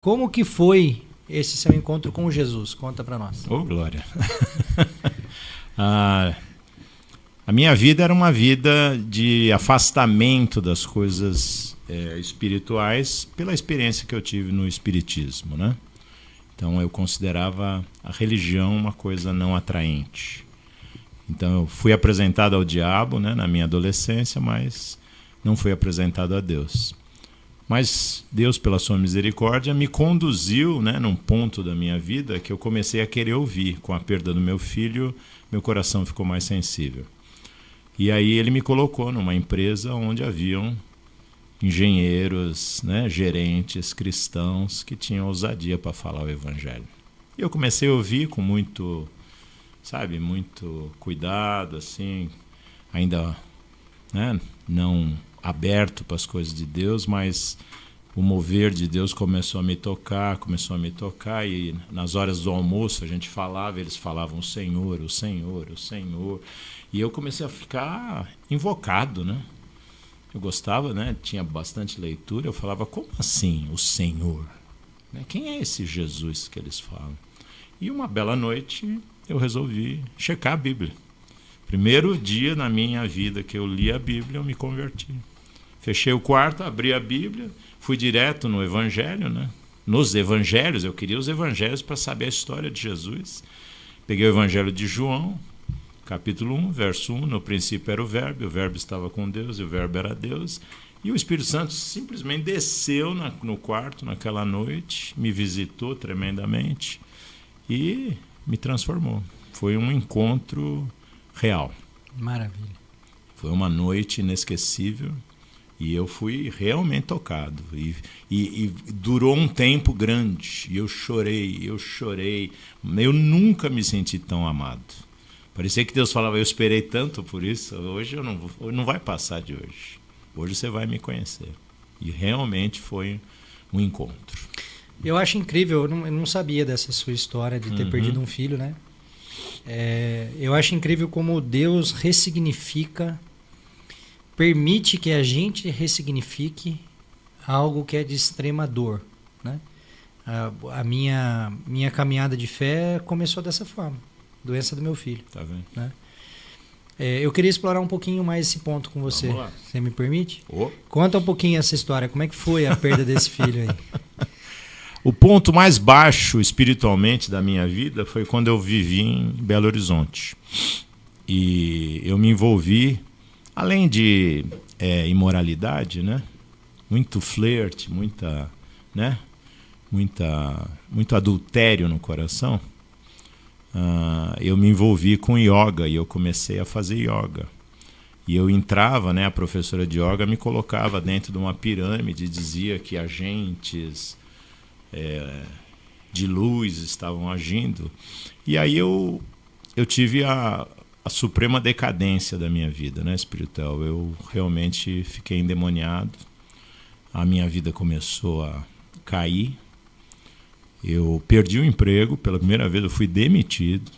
Como que foi esse seu encontro com Jesus? Conta para nós. Ô, glória! A minha vida era uma vida de afastamento das coisas espirituais pela experiência que eu tive no espiritismo, né? Então eu considerava a religião uma coisa não atraente. Então eu fui apresentado ao diabo, né, na minha adolescência, mas não fui apresentado a Deus. Mas Deus, pela sua misericórdia, me conduziu, né, num ponto da minha vida que eu comecei a querer ouvir. Com a perda do meu filho, meu coração ficou mais sensível. E aí ele me colocou numa empresa onde haviam engenheiros, né, gerentes cristãos que tinham ousadia para falar o evangelho. E eu comecei a ouvir com muito, muito cuidado, assim, ainda, né, não aberto para as coisas de Deus, mas o mover de Deus começou a me tocar, e nas horas do almoço a gente falava, eles falavam o Senhor, o Senhor, o Senhor, e eu comecei a ficar invocado, né? Eu gostava, né? Tinha bastante leitura, eu falava, como assim o Senhor? Quem é esse Jesus que eles falam? E uma bela noite eu resolvi checar a Bíblia. Primeiro dia na minha vida que eu li a Bíblia, eu me converti. Fechei o quarto, abri a Bíblia, fui direto no Evangelho, né? Nos Evangelhos, eu queria os Evangelhos para saber a história de Jesus. Peguei o Evangelho de João, capítulo 1, verso 1, no princípio era o Verbo estava com Deus e o Verbo era Deus. E o Espírito Santo simplesmente desceu no quarto naquela noite, me visitou tremendamente e me transformou. Foi um encontro real. Maravilha. Foi uma noite inesquecível e eu fui realmente tocado. E durou um tempo grande. E eu chorei. Eu nunca me senti tão amado. Parecia que Deus falava, eu esperei tanto por isso, hoje não vai passar de hoje. Hoje você vai me conhecer. E realmente foi um encontro. Eu acho incrível, eu não sabia dessa sua história de ter perdido um filho, né? Eu acho incrível como Deus ressignifica, permite que a gente ressignifique algo que é de extrema dor, né? A minha caminhada de fé começou dessa forma, doença do meu filho. Tá vendo? Né? Eu queria explorar um pouquinho mais esse ponto com você. Vamos lá. Você me permite? Oh. Conta um pouquinho essa história, como é que foi a perda desse filho aí? O ponto mais baixo espiritualmente da minha vida foi quando eu vivi em Belo Horizonte. E eu me envolvi, além de imoralidade, né? Muito flerte, muito adultério no coração. Eu me envolvi com yoga e eu comecei a fazer yoga. E eu entrava, né? A professora de yoga me colocava dentro de uma pirâmide e dizia que agentes de luz estavam agindo. E aí eu tive a suprema decadência da minha vida, né, espiritual. Eu realmente fiquei endemoniado. A minha vida começou a cair. Eu perdi o emprego, pela primeira vez eu fui demitido.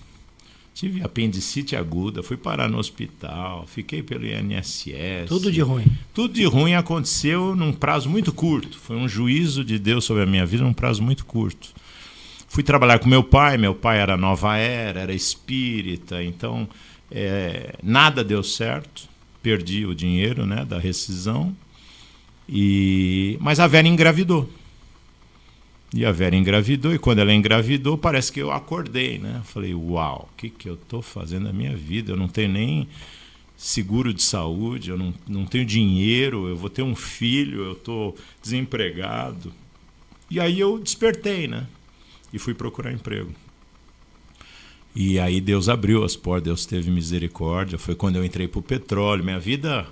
Tive apendicite aguda, fui parar no hospital, fiquei pelo INSS. Tudo de ruim. Tudo de ruim aconteceu num prazo muito curto. Foi um juízo de Deus sobre a minha vida num prazo muito curto. Fui trabalhar com meu pai era nova era espírita, então nada deu certo. Perdi o dinheiro, né, da rescisão. Mas a Vera engravidou. E a Vera engravidou, e quando ela engravidou, parece que eu acordei, né? Eu falei, uau, o que eu estou fazendo na minha vida? Eu não tenho nem seguro de saúde, eu não tenho dinheiro, eu vou ter um filho, eu estou desempregado. E aí eu despertei, né? E fui procurar emprego. E aí Deus abriu as portas, Deus teve misericórdia. Foi quando eu entrei para o petróleo, minha vida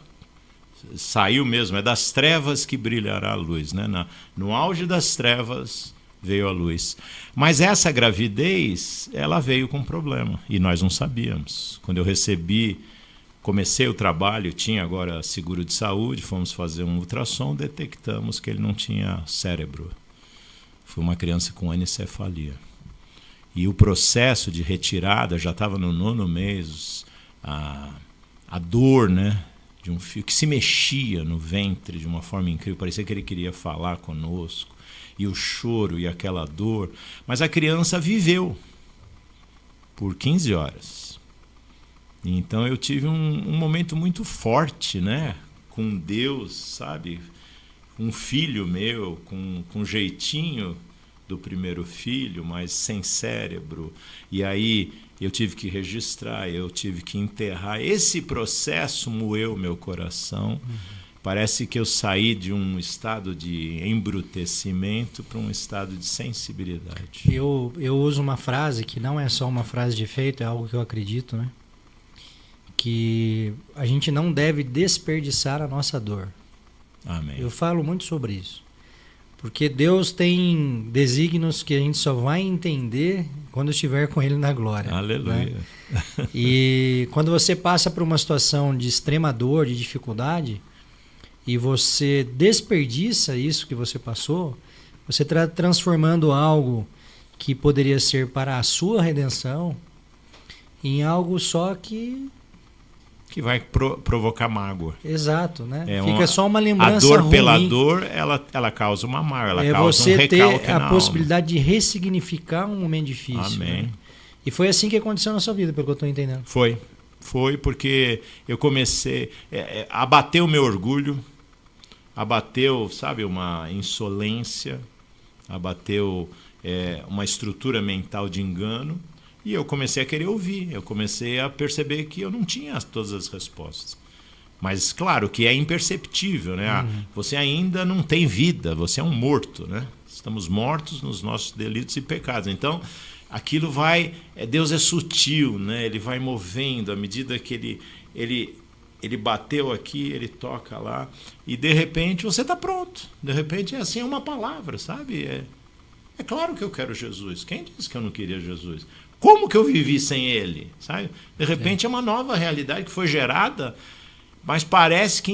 saiu mesmo, é das trevas que brilhará a luz, né? No auge das trevas veio a luz. Mas essa gravidez, ela veio com problema, e nós não sabíamos. Quando eu comecei o trabalho, tinha agora seguro de saúde, fomos fazer um ultrassom, detectamos que ele não tinha cérebro. Foi uma criança com anencefalia. E o processo de retirada já estava no 9º mês, a dor, né? de um filho que se mexia no ventre de uma forma incrível, parecia que ele queria falar conosco, e o choro e aquela dor, mas a criança viveu por 15 horas. Então eu tive um momento muito forte, né, com Deus, sabe? Um filho meu, com jeitinho do primeiro filho, mas sem cérebro. E aí eu tive que registrar, eu tive que enterrar. Esse processo moeu meu coração. Parece que eu saí de um estado de embrutecimento para um estado de sensibilidade. Eu uso uma frase que não é só uma frase de efeito, é algo que eu acredito, né? Que a gente não deve desperdiçar a nossa dor. Amém. Eu falo muito sobre isso. Porque Deus tem desígnios que a gente só vai entender quando estiver com Ele na glória. Aleluia. Né? E quando você passa por uma situação de extrema dor, de dificuldade, e você desperdiça isso que você passou, você está transformando algo que poderia ser para a sua redenção em algo só que vai provocar mágoa. Exato, né? Fica só uma lembrança ruim. A dor pela dor, ela causa uma mágoa, ela causa um recalque na alma. Você ter a possibilidade de ressignificar um momento difícil. Amém. Né? E foi assim que aconteceu na sua vida, pelo que eu estou entendendo. Foi porque eu comecei... abateu o meu orgulho, abateu, sabe, uma insolência, abateu uma estrutura mental de engano. E eu comecei a querer ouvir, eu comecei a perceber que eu não tinha todas as respostas. Mas, claro, que é imperceptível, né? Você ainda não tem vida, você é um morto, né? Estamos mortos nos nossos delitos e pecados. Então, aquilo vai... Deus é sutil, né? Ele vai movendo à medida que ele bateu aqui, ele toca lá, e de repente você está pronto. De repente é assim, uma palavra, sabe? É claro que eu quero Jesus. Quem disse que eu não queria Jesus? Como que eu vivi sem ele? Sabe? De repente é uma nova realidade que foi gerada, mas parece que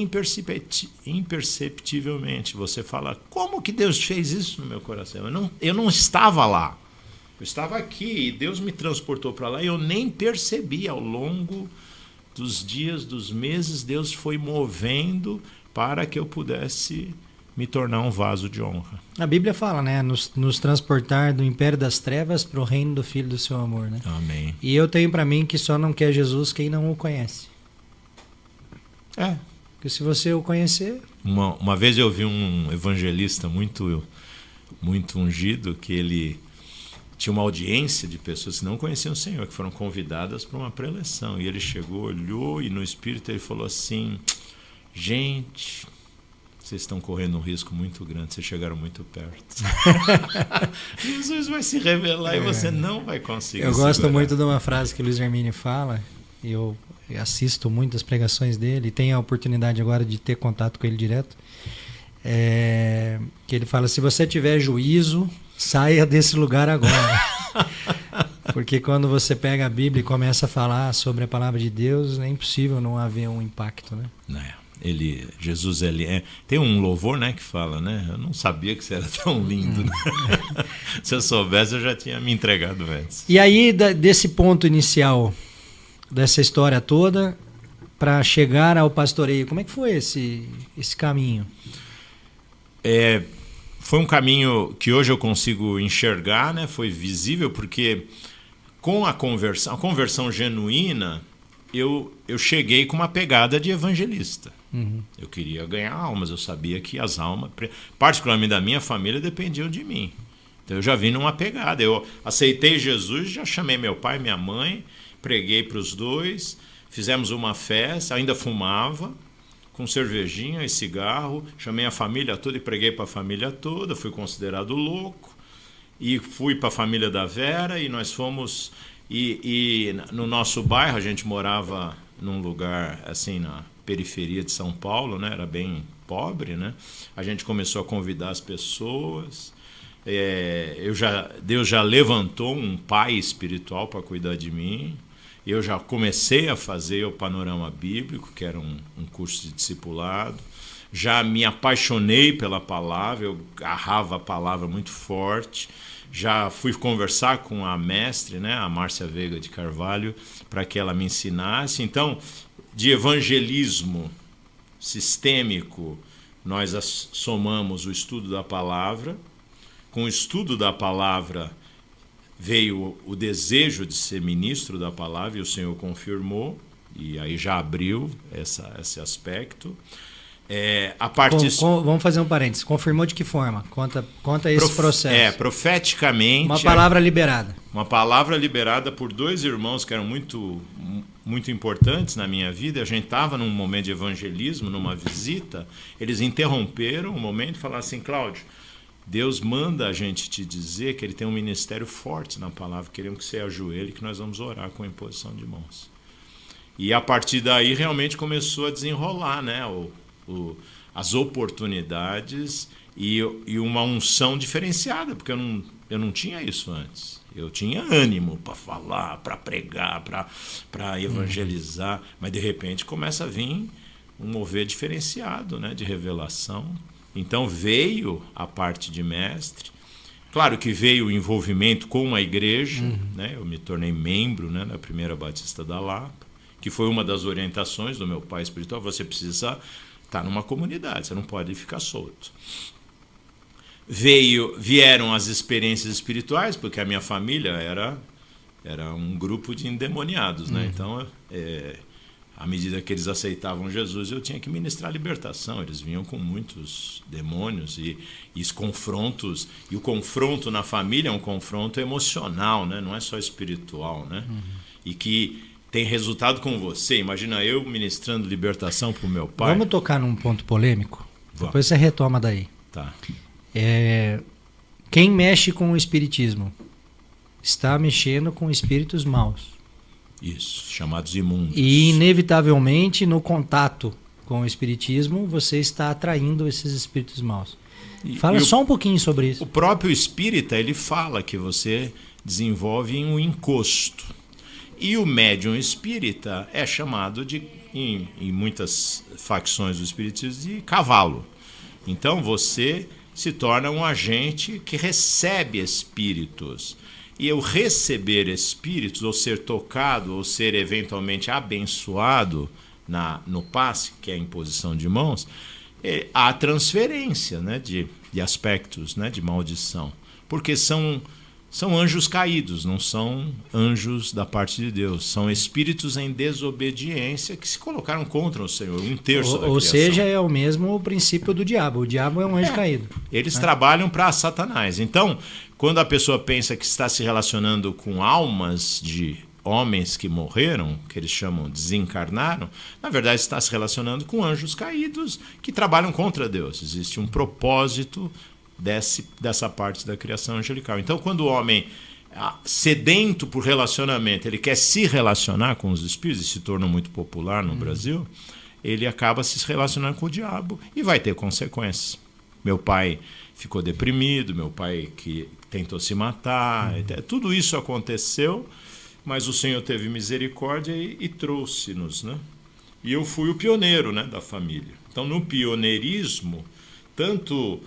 imperceptivelmente. Você fala, como que Deus fez isso no meu coração? Eu não estava lá. Eu estava aqui e Deus me transportou para lá e eu nem percebi. Ao longo dos dias, dos meses, Deus foi movendo para que eu pudesse me tornar um vaso de honra. A Bíblia fala, né? Nos transportar do império das trevas para o reino do Filho do seu amor, né? Amém. E eu tenho para mim que só não quer Jesus quem não o conhece. Porque se você o conhecer... Uma vez eu vi um evangelista muito ungido, que ele tinha uma audiência de pessoas que não conheciam o Senhor, que foram convidadas para uma preleção. E ele chegou, olhou e no Espírito ele falou assim, gente... Vocês estão correndo um risco muito grande, vocês chegaram muito perto. Jesus vai se revelar e você não vai conseguir. Eu gosto muito de uma frase que o Luiz Hermínio fala, eu assisto muitas pregações dele, e tenho a oportunidade agora de ter contato com ele direto, que ele fala, se você tiver juízo, saia desse lugar agora. Porque quando você pega a Bíblia e começa a falar sobre a palavra de Deus, é impossível não haver um impacto, né? Não é. Jesus tem um louvor, né, que fala, né? Eu não sabia que você era tão lindo. Né? Se eu soubesse, eu já tinha me entregado antes. E aí, desse ponto inicial, dessa história toda, para chegar ao pastoreio, como é que foi esse caminho? Foi um caminho que hoje eu consigo enxergar, né? Foi visível, porque com a conversão genuína, eu cheguei com uma pegada de evangelista. Eu queria ganhar almas, eu sabia que as almas, particularmente da minha família, dependiam de mim. Então eu já vim numa pegada. Eu aceitei Jesus, já chamei meu pai e minha mãe, preguei para os dois, fizemos uma festa, ainda fumava, com cervejinha e cigarro, chamei a família toda e preguei para a família toda, fui considerado louco, e fui para a família da Vera, e nós fomos... E no nosso bairro, a gente morava num lugar assim na periferia de São Paulo, né? Era bem pobre, né? A gente começou a convidar as pessoas. Deus já levantou um pai espiritual para cuidar de mim. Eu já comecei a fazer o Panorama Bíblico, que era um curso de discipulado. Já me apaixonei pela palavra, eu agarrava a palavra muito forte. Já fui conversar com a mestre, né, a Márcia Veiga de Carvalho, para que ela me ensinasse. Então, de evangelismo sistêmico, nós somamos o estudo da palavra. Com o estudo da palavra veio o desejo de ser ministro da palavra, e o Senhor confirmou, e aí já abriu esse aspecto. Vamos fazer um parênteses. Confirmou de que forma? Conta esse processo. Profeticamente. Uma palavra liberada. Uma palavra liberada por 2 irmãos que eram muito, muito importantes na minha vida. A gente estava num momento de evangelismo, numa visita. Eles interromperam o momento e falaram assim: Cláudio, Deus manda a gente te dizer que Ele tem um ministério forte na palavra. Queremos que você ajoelhe, que nós vamos orar com a imposição de mãos. E a partir daí realmente começou a desenrolar, né, as oportunidades e uma unção diferenciada, porque eu não tinha isso antes. Eu tinha ânimo para falar, para pregar, para evangelizar, mas de repente começa a vir um mover diferenciado, né, de revelação. Então veio a parte de mestre. Claro que veio o envolvimento com a igreja, né? Eu me tornei membro, né, da Primeira Batista da Lapa, que foi uma das orientações do meu pai espiritual. Você precisa estar numa comunidade, você não pode ficar solto. Vieram as experiências espirituais, porque a minha família era um grupo de endemoniados, né? Então, à medida que eles aceitavam Jesus, eu tinha que ministrar libertação. Eles vinham com muitos demônios e os confrontos. E o confronto na família é um confronto emocional, né? Não é só espiritual, né? E que tem resultado com você. Imagina eu ministrando libertação para o meu pai. Vamos tocar num ponto polêmico? Depois você retoma daí. Tá. Quem mexe com o espiritismo está mexendo com espíritos maus. Isso, chamados imundos. E, inevitavelmente, no contato com o espiritismo, você está atraindo esses espíritos maus. Fala só um pouquinho sobre isso. O próprio espírita, ele fala que você desenvolve um encosto. E o médium espírita é chamado em muitas facções do espiritismo, de cavalo. Então, você se torna um agente que recebe espíritos. E eu receber espíritos, ou ser tocado, ou ser eventualmente abençoado no passe, que é a imposição de mãos, há transferência, né, de aspectos, né, de maldição. Porque são anjos caídos, não são anjos da parte de Deus. São espíritos em desobediência que se colocaram contra o Senhor, 1/3 da criação. Ou seja, é o mesmo princípio do diabo. O diabo é um anjo caído. Eles trabalham para Satanás. Então, quando a pessoa pensa que está se relacionando com almas de homens que morreram, que eles chamam desencarnaram, na verdade está se relacionando com anjos caídos que trabalham contra Deus. Existe um propósito dessa parte da criação angelical. Então, quando o homem, sedento por relacionamento, ele quer se relacionar com os espíritos, e se torna muito popular no Brasil, ele acaba se relacionando com o diabo e vai ter consequências. Meu pai ficou deprimido, meu pai que tentou se matar, tudo isso aconteceu, mas o Senhor teve misericórdia e trouxe-nos, né? E eu fui o pioneiro, né, da família. Então, no pioneirismo, tanto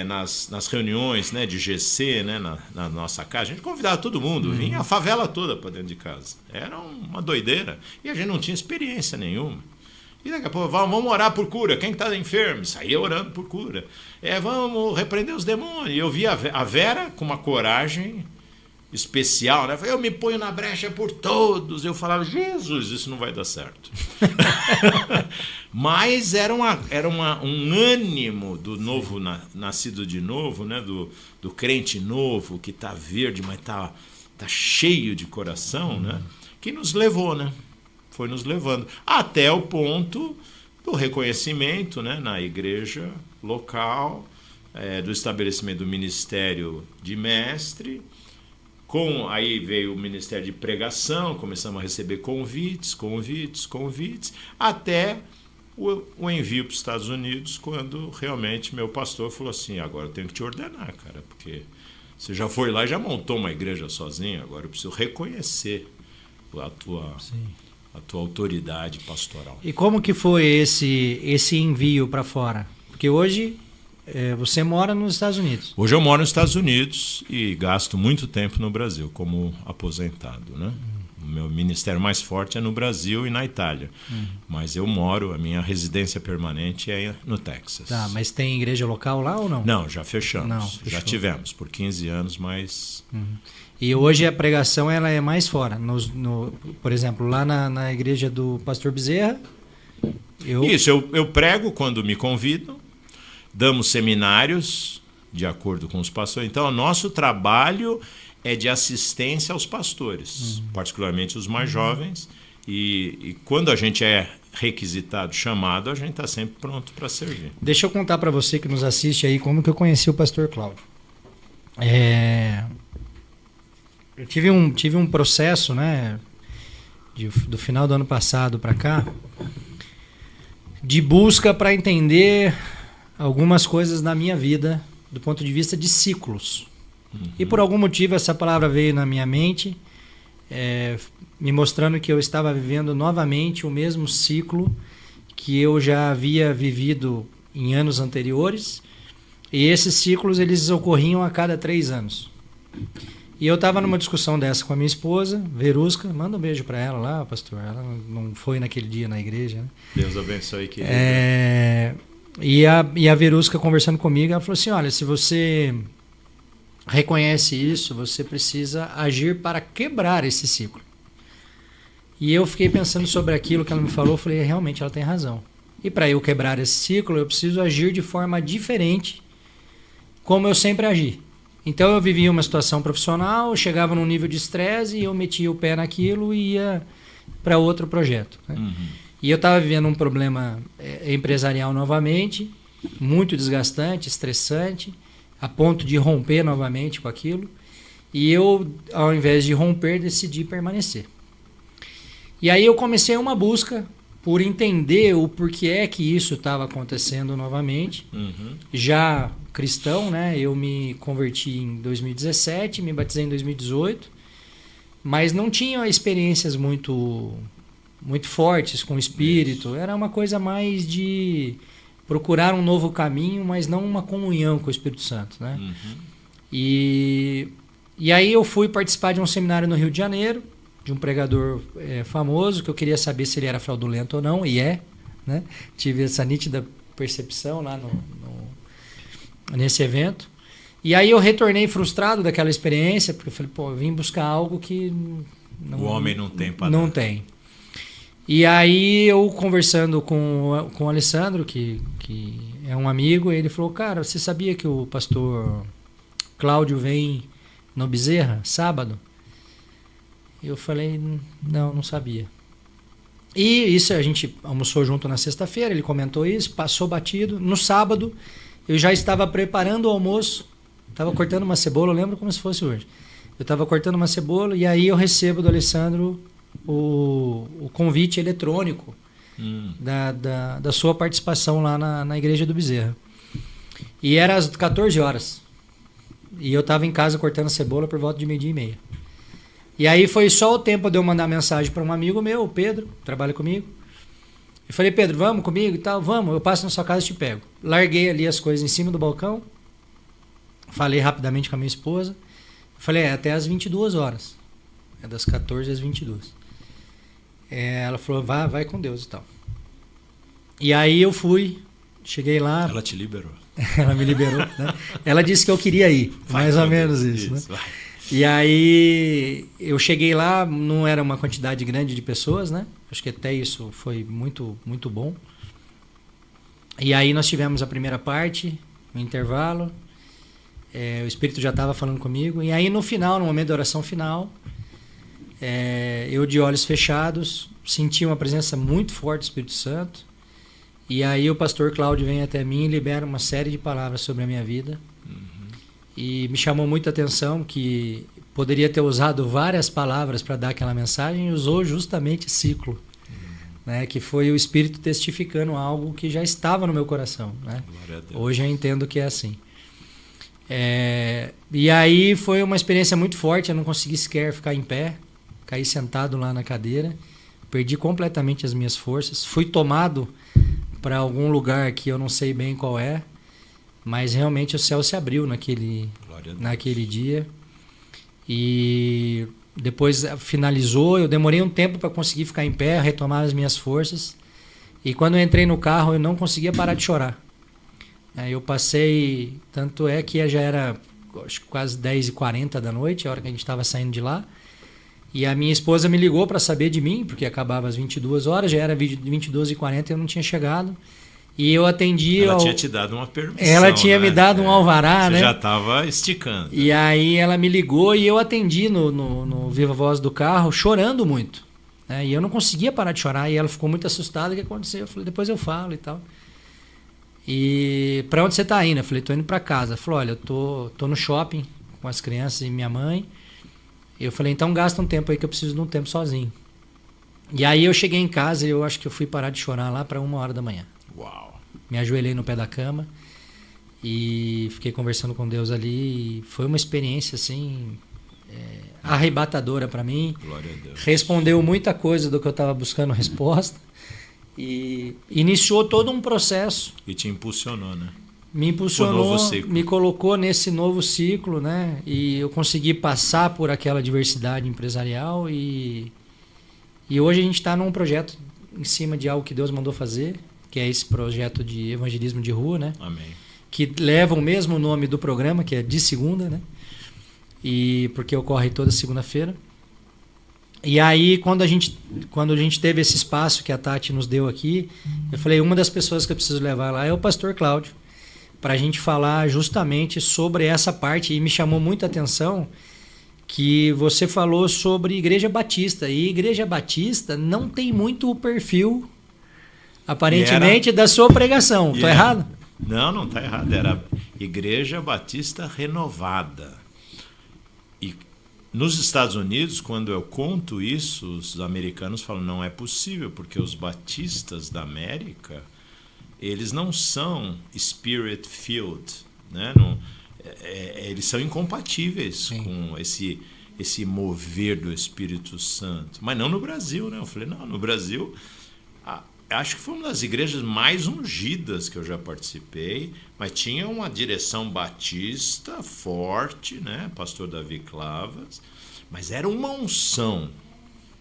nas reuniões, né, de GC, né, na nossa casa, a gente convidava todo mundo, vinha a favela toda para dentro de casa. Era uma doideira. E a gente não tinha experiência nenhuma. E daqui a pouco, vamos orar por cura. Quem está enfermo? Saía orando por cura. Vamos repreender os demônios. E eu via a Vera com uma coragem especial, né? Eu me ponho na brecha por todos. Eu falava, Jesus, isso não vai dar certo. Mas era um ânimo do novo, nascido de novo, né? Do crente novo, que está verde, mas está cheio de coração, né? Que nos levou, né? Foi nos levando até o ponto do reconhecimento, né, na igreja local, do estabelecimento do ministério de mestre. Aí veio o ministério de pregação, começamos a receber convites, até o envio para os Estados Unidos, quando realmente meu pastor falou assim, agora eu tenho que te ordenar, cara, porque você já foi lá e já montou uma igreja sozinho, agora eu preciso reconhecer a tua autoridade pastoral. E como que foi esse envio para fora? Porque hoje você mora nos Estados Unidos. Hoje eu moro nos Estados Unidos e gasto muito tempo no Brasil como aposentado, né? meu ministério mais forte é no Brasil e na Itália. Mas eu moro, a minha residência permanente é no Texas. Tá, mas tem igreja local lá ou não? Não, já fechamos. Não, fechou. Já tivemos por 15 anos, mas... E hoje a pregação ela é mais fora. Por exemplo, lá na igreja do pastor Bezerra... Isso, eu prego quando me convidam, damos seminários de acordo com os pastores. Então, o nosso trabalho é de assistência aos pastores, particularmente os mais jovens. E quando a gente é requisitado, chamado, a gente está sempre pronto para servir. Deixa eu contar para você que nos assiste aí como que eu conheci o pastor Cláudio. Eu tive um processo, né, do final do ano passado para cá, de busca para entender algumas coisas na minha vida do ponto de vista de ciclos. E por algum motivo essa palavra veio na minha mente, me mostrando que eu estava vivendo novamente o mesmo ciclo que eu já havia vivido em anos anteriores, e esses ciclos eles ocorriam a cada 3 anos. E eu estava numa discussão dessa com a minha esposa, Verusca, manda um beijo para ela lá, pastor, ela não foi naquele dia na igreja, né? Deus abençoe, querido. E a Verusca conversando comigo, ela falou assim, olha, se você reconhece isso, você precisa agir para quebrar esse ciclo. E eu fiquei pensando sobre aquilo que ela me falou, falei, realmente ela tem razão. E para eu quebrar esse ciclo, eu preciso agir de forma diferente, como eu sempre agi. Então eu vivia uma situação profissional, chegava num nível de estresse e eu metia o pé naquilo e ia para outro projeto, né? E eu estava vivendo um problema empresarial novamente, muito desgastante, estressante, a ponto de romper novamente com aquilo. E eu, ao invés de romper, decidi permanecer. E aí eu comecei uma busca por entender o porquê é que isso estava acontecendo novamente. Já cristão, né? Eu me converti em 2017, me batizei em 2018, mas não tinha experiências muito fortes com o Espírito. Era uma coisa mais de procurar um novo caminho, mas não uma comunhão com o Espírito Santo, né? E aí eu fui participar de um seminário no Rio de Janeiro, de um pregador famoso, que eu queria saber se ele era fraudulento ou não, e né? Tive essa nítida percepção lá nesse evento. E aí eu retornei frustrado daquela experiência, porque eu falei, pô, eu vim buscar algo que o homem não tem para não tem. E aí eu conversando com o Alessandro, que é um amigo, ele falou, cara, você sabia que o pastor Cláudio vem no Bezerra, sábado? Eu falei, não sabia. E isso a gente almoçou junto na sexta-feira, ele comentou isso, passou batido. No sábado, eu já estava preparando o almoço, estava cortando uma cebola, eu lembro como se fosse hoje. Eu estava cortando uma cebola e aí eu recebo do Alessandro o convite eletrônico da sua participação lá na igreja do Bezerra. E era às 14 horas. E eu estava em casa cortando cebola por volta de 12:30. E aí foi só o tempo de eu mandar mensagem para um amigo meu, o Pedro, que trabalha comigo. Eu falei, Pedro, vamos comigo e tal? Vamos, eu passo na sua casa e te pego. Larguei ali as coisas em cima do balcão. Falei rapidamente com a minha esposa. Eu falei, até às 22 horas. É das 14 às 22. Ela falou, vai com Deus e tal. E aí eu fui, cheguei lá. Ela te liberou. Ela me liberou, né? Ela disse que eu queria ir, mais ou menos isso, né? Vai. E aí eu cheguei lá, não era uma quantidade grande de pessoas, né? Acho que até isso foi muito, muito bom. E aí nós tivemos a primeira parte, o intervalo. O Espírito já estava falando comigo. E aí no final, no momento da oração final, eu de olhos fechados, senti uma presença muito forte do Espírito Santo. E aí o pastor Cláudio vem até mim e libera uma série de palavras sobre a minha vida. E me chamou muita atenção que poderia ter usado várias palavras para dar aquela mensagem e usou justamente ciclo, né? Que foi o Espírito testificando algo que já estava no meu coração, né? Hoje eu entendo que é assim. E aí foi uma experiência muito forte, eu não consegui sequer ficar em pé, caí sentado lá na cadeira, perdi completamente as minhas forças, fui tomado para algum lugar que eu não sei bem qual é, mas realmente o céu se abriu naquele dia. E Depois finalizou, eu demorei um tempo para conseguir ficar em pé, retomar as minhas forças. E quando eu entrei no carro, eu não conseguia parar de chorar. Aí eu passei, tanto é que já era acho, quase 10h40 da noite, a hora que a gente estava saindo de lá. E a minha esposa me ligou para saber de mim, porque acabava às 22 horas, já era 22h40 e eu não tinha chegado. E eu atendi... Ela tinha te dado uma permissão, ela tinha me dado um alvará, Você né? já estava esticando. E aí ela me ligou e eu atendi no Viva Voz do carro, chorando muito. Né? E eu não conseguia parar de chorar. E ela ficou muito assustada. O que aconteceu? Eu falei, depois eu falo e tal. E para onde você está indo? Eu falei, tô indo para casa. Ela falou, olha, eu tô no shopping com as crianças e minha mãe. Eu falei, então gasta um tempo aí que eu preciso de um tempo sozinho. E aí eu cheguei em casa e eu acho que eu fui parar de chorar lá para 1h da manhã. Uau! Me ajoelhei no pé da cama e fiquei conversando com Deus ali. E foi uma experiência assim arrebatadora para mim. Glória a Deus. Respondeu muita coisa do que eu estava buscando resposta e iniciou todo um processo. E te impulsionou, né? Me impulsionou, novo ciclo. me colocou nesse novo ciclo, né? E eu consegui passar por aquela diversidade empresarial e hoje a gente está num projeto em cima de algo que Deus mandou fazer, que é esse projeto de evangelismo de rua, né? Amém. Que leva o mesmo nome do programa, que é De Segunda, né? E porque ocorre toda segunda-feira. E aí, quando a gente teve esse espaço que a Tati nos deu aqui, eu falei, uma das pessoas que eu preciso levar lá é o pastor Cláudio, para a gente falar justamente sobre essa parte. E me chamou muita atenção que você falou sobre Igreja Batista. E Igreja Batista não tem muito o perfil, aparentemente, da sua pregação. Estou errado? Não está errado. Era Igreja Batista Renovada. E nos Estados Unidos, quando eu conto isso, os americanos falam, não é possível, porque os batistas da América, eles não são spirit-filled, né? Não, eles são incompatíveis Sim. com esse mover do Espírito Santo. Mas não no Brasil, né? Eu falei, não, no Brasil, acho que foi uma das igrejas mais ungidas que eu já participei, mas tinha uma direção batista forte, né? Pastor Davi Clavas, mas era uma unção,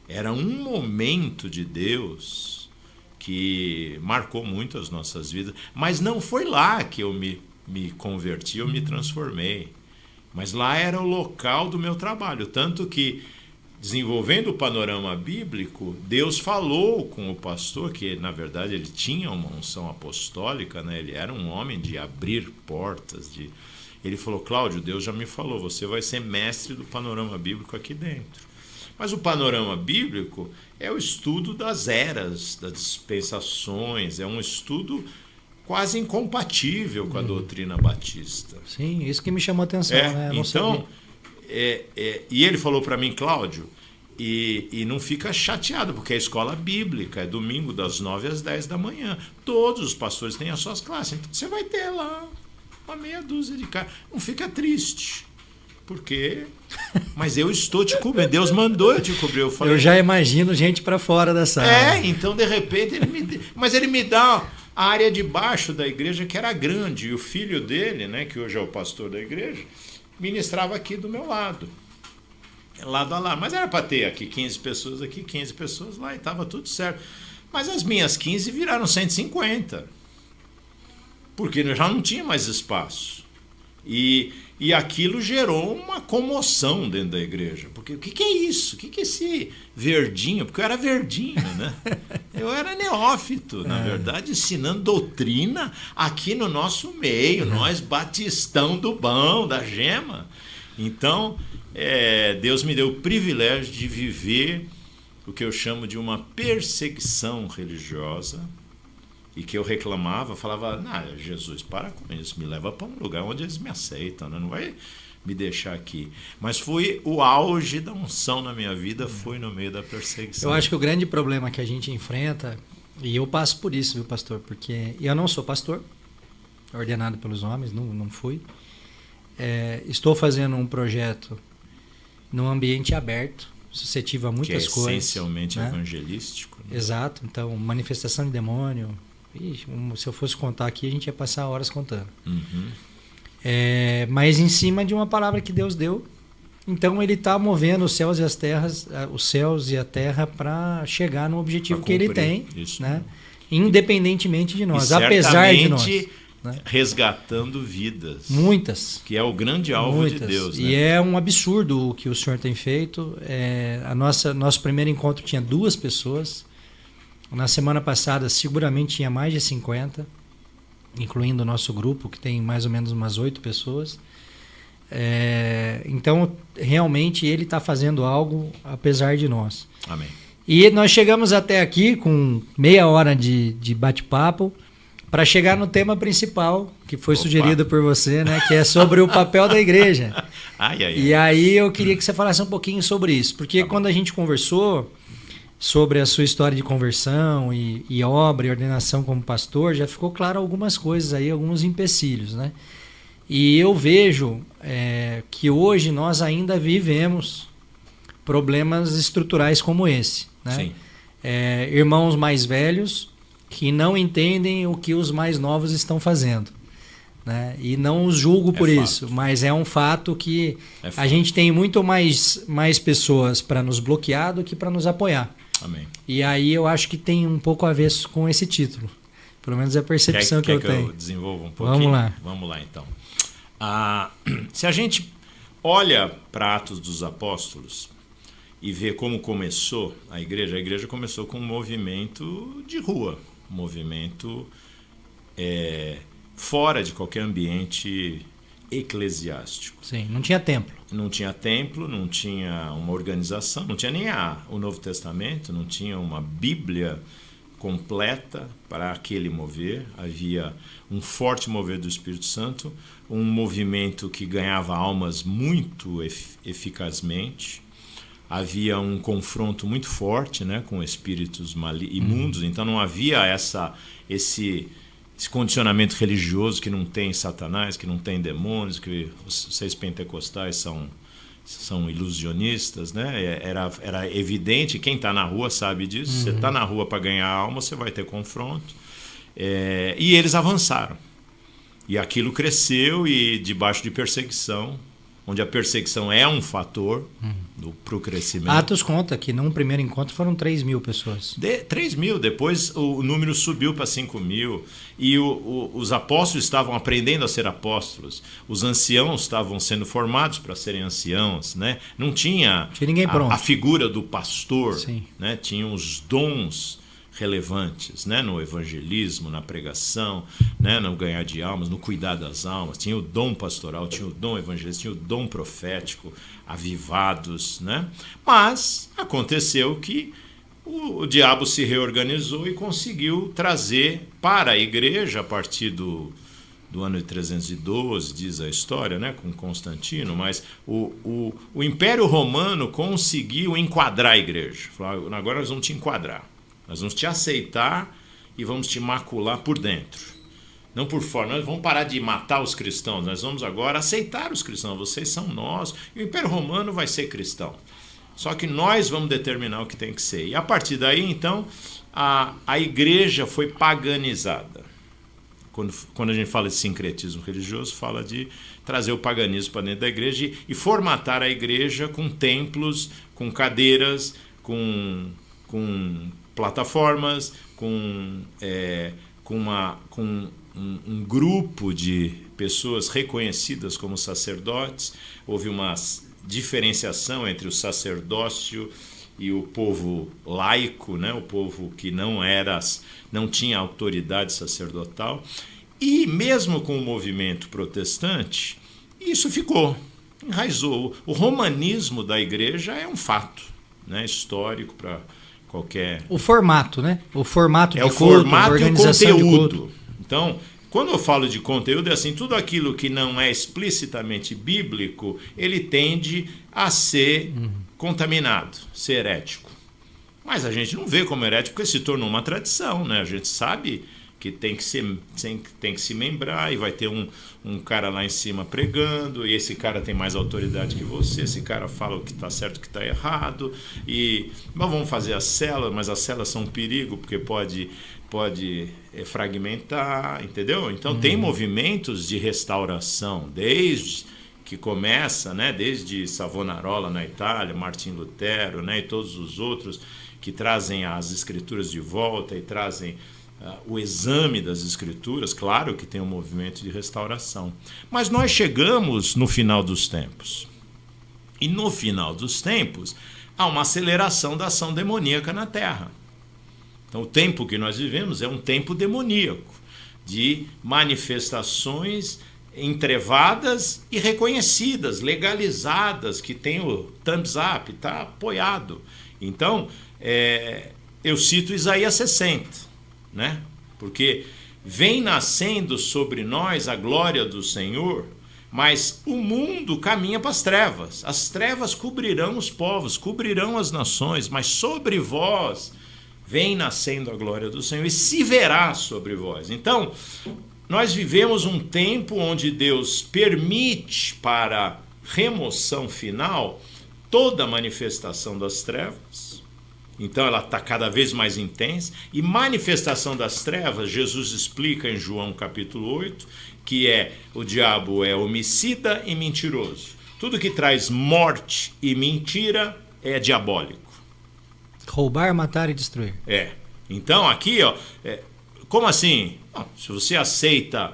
era um momento de Deus que marcou muito as nossas vidas. Mas não foi lá que eu me converti, eu me transformei. Mas lá era o local do meu trabalho. Tanto que, desenvolvendo o panorama bíblico, Deus falou com o pastor, que na verdade ele tinha uma unção apostólica, né? Ele era um homem de abrir portas. Ele falou, Cláudio, Deus já me falou, você vai ser mestre do panorama bíblico aqui dentro. Mas o panorama bíblico é o estudo das eras, das dispensações, é um estudo quase incompatível com a doutrina batista. Sim, isso que me chamou a atenção. Né? Então, e ele falou para mim, Cláudio, e não fica chateado, porque é escola bíblica, é domingo das 9 às 10 da manhã. Todos os pastores têm as suas classes, então você vai ter lá uma meia dúzia de caras. Não fica triste. Porque, mas eu estou te cobrindo, Deus mandou eu te cobrir. Eu já imagino gente para fora da sala. Então de repente ele me dá a área de baixo da igreja, que era grande, e o filho dele, né, que hoje é o pastor da igreja, ministrava aqui do meu lado, lado a lado. Mas era para ter aqui 15 pessoas aqui, 15 pessoas lá, e estava tudo certo. Mas as minhas 15 viraram 150, porque eu já não tinha mais espaço. E aquilo gerou uma comoção dentro da igreja. Porque o que é isso? O que é esse verdinho? Porque eu era verdinho, né? Eu era neófito, na verdade, ensinando doutrina aqui no nosso meio, nós batistão do bom, da gema. Então, Deus me deu o privilégio de viver o que eu chamo de uma perseguição religiosa, e que eu reclamava, falava, Jesus, para com isso, me leva para um lugar onde eles me aceitam, né? Não vai me deixar aqui. Mas foi o auge da unção na minha vida, foi no meio da perseguição. Eu acho que o grande problema que a gente enfrenta, e eu passo por isso, viu, pastor? Porque eu não sou pastor, ordenado pelos homens, não fui. Estou fazendo um projeto num ambiente aberto, suscetível a muitas coisas. Que é essencialmente evangelístico. Né? Exato. Então, manifestação de demônio. Se eu fosse contar aqui, a gente ia passar horas contando. Uhum. Mas em cima de uma palavra que Deus deu, Então ele está movendo os céus e a terra para chegar no objetivo que ele tem, isso, né? Independentemente de nós, e apesar de nós, né? Resgatando vidas. Muitas. Que é o grande alvo de Deus. E né? é um absurdo o que o senhor tem feito. Nosso primeiro encontro tinha 2 pessoas. Na semana passada seguramente tinha mais de 50, incluindo o nosso grupo, que tem mais ou menos umas 8 pessoas. Então, realmente, ele está fazendo algo apesar de nós. Amém. E nós chegamos até aqui com meia hora de bate-papo para chegar no tema principal, que foi sugerido por você, né? Que é sobre o papel da igreja. E aí eu queria que você falasse um pouquinho sobre isso, porque quando a gente conversou sobre a sua história de conversão e obra e ordenação como pastor, já ficou claro algumas coisas aí, alguns empecilhos, né? E eu vejo que hoje nós ainda vivemos problemas estruturais como esse, né? Sim. Irmãos mais velhos que não entendem o que os mais novos estão fazendo, né? E não os julgo por isso, mas é um fato que a gente tem muito mais pessoas para nos bloquear do que para nos apoiar. Amém. E aí eu acho que tem um pouco a ver com esse título. Pelo menos é a percepção que eu tenho. Eu desenvolvo um pouquinho? Vamos lá então. Se a gente olha para Atos dos Apóstolos e vê como começou a igreja começou com um movimento de rua, um movimento fora de qualquer ambiente eclesiástico. Sim, não tinha templo. Não tinha templo, não tinha uma organização, não tinha nem o Novo Testamento, não tinha uma Bíblia completa para aquele mover. Havia um forte mover do Espírito Santo, um movimento que ganhava almas muito eficazmente. Havia um confronto muito forte, né, com espíritos imundos, então não havia esse condicionamento religioso que não tem Satanás, que não tem demônios, que vocês pentecostais são ilusionistas, né? Era evidente, quem está na rua sabe disso. Você está na rua para ganhar alma, você vai ter confronto. E eles avançaram. E aquilo cresceu e debaixo de perseguição, onde a perseguição é um fator para o crescimento. Atos conta que num primeiro encontro foram 3.000 pessoas. 3.000, depois o número subiu para 5.000 e os apóstolos estavam aprendendo a ser apóstolos, os anciãos estavam sendo formados para serem anciãos, né? Não tinha ninguém pronto. A figura do pastor, Sim. né? Tinha os dons relevantes, né? No evangelismo, na pregação, né? No ganhar de almas, no cuidar das almas. Tinha o dom pastoral, tinha o dom evangelista, tinha o dom profético, avivados, né? Mas aconteceu que o diabo se reorganizou e conseguiu trazer para a igreja, a partir do ano de 312, diz a história, né, com Constantino, mas o Império Romano conseguiu enquadrar a igreja. Falou, agora nós vamos te enquadrar. Nós vamos te aceitar e vamos te macular por dentro. Não por fora. Nós vamos parar de matar os cristãos. Nós vamos agora aceitar os cristãos. Vocês são nós. E o Império Romano vai ser cristão. Só que nós vamos determinar o que tem que ser. E a partir daí, então, a igreja foi paganizada. Quando a gente fala de sincretismo religioso, fala de trazer o paganismo para dentro da igreja e formatar a igreja com templos, com cadeiras, com plataformas, com um grupo de pessoas reconhecidas como sacerdotes. Houve uma diferenciação entre o sacerdócio e o povo laico, né? O povo que não tinha autoridade sacerdotal. E mesmo com o movimento protestante, isso enraizou. O romanismo da igreja é um fato, né? Histórico para qualquer... O formato, né? O formato de culto, formato a organização e o conteúdo. De culto. Então, quando eu falo de conteúdo, é assim, tudo aquilo que não é explicitamente bíblico, ele tende a ser contaminado, ser herético. Mas a gente não vê como herético porque se tornou uma tradição, né? A gente sabe que tem que se membrar e vai ter um cara lá em cima pregando, e esse cara tem mais autoridade que você, esse cara fala o que está certo, o que está errado, mas vamos fazer as células, mas as células são um perigo porque pode fragmentar, entendeu? Então tem movimentos de restauração, desde que começa, né, desde Savonarola na Itália, Martim Lutero, né, e todos os outros que trazem as escrituras de volta e trazem o exame das escrituras. Claro que tem um movimento de restauração. Mas nós chegamos no final dos tempos. E no final dos tempos há uma aceleração da ação demoníaca na Terra. Então o tempo que nós vivemos é um tempo demoníaco, de manifestações entrevadas e reconhecidas, legalizadas, que tem o thumbs up, está apoiado. Então, eu cito Isaías 60, né? Porque vem nascendo sobre nós a glória do Senhor, mas o mundo caminha para as trevas cobrirão os povos, cobrirão as nações, mas sobre vós vem nascendo a glória do Senhor e se verá sobre vós. Então, nós vivemos um tempo onde Deus permite para remoção final toda a manifestação das trevas. Então ela está cada vez mais intensa. E manifestação das trevas, Jesus explica em João capítulo 8, que o diabo é homicida e mentiroso. Tudo que traz morte e mentira é diabólico. Roubar, matar e destruir. Então aqui, como assim? Se você aceita,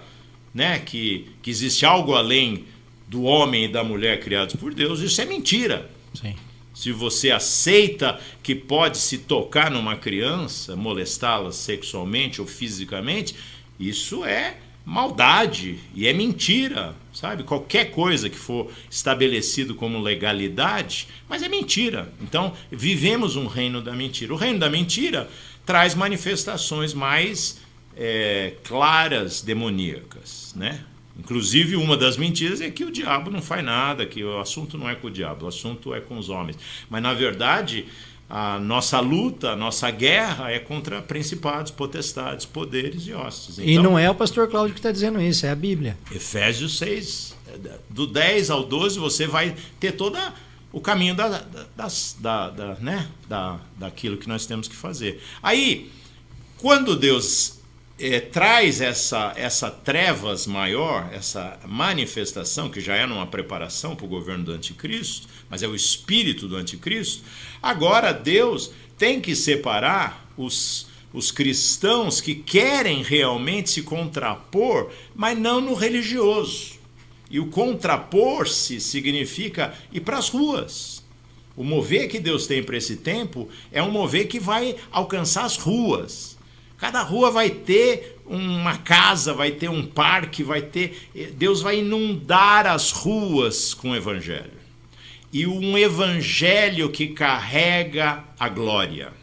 né, que existe algo além do homem e da mulher criados por Deus, isso é mentira. Sim. Se você aceita que pode se tocar numa criança, molestá-la sexualmente ou fisicamente, isso é maldade e é mentira, sabe? Qualquer coisa que for estabelecido como legalidade, mas é mentira. Então, vivemos um reino da mentira. O reino da mentira traz manifestações mais claras, demoníacas, né? Inclusive, uma das mentiras é que o diabo não faz nada, que o assunto não é com o diabo, o assunto é com os homens. Mas, na verdade, a nossa luta, a nossa guerra é contra principados, potestades, poderes e hostes. Então, e não é o pastor Cláudio que está dizendo isso, é a Bíblia. Efésios 6, do 10 ao 12, você vai ter todo o caminho daquilo que nós temos que fazer. Aí, quando Deus traz essa trevas maior, essa manifestação, que já é numa preparação para o governo do anticristo, mas é o espírito do anticristo, agora Deus tem que separar os cristãos que querem realmente se contrapor, mas não no religioso. E o contrapor-se significa ir para as ruas. O mover que Deus tem para esse tempo é um mover que vai alcançar as ruas. Cada rua vai ter uma casa, vai ter um parque, Deus vai inundar as ruas com o evangelho. E um evangelho que carrega a glória.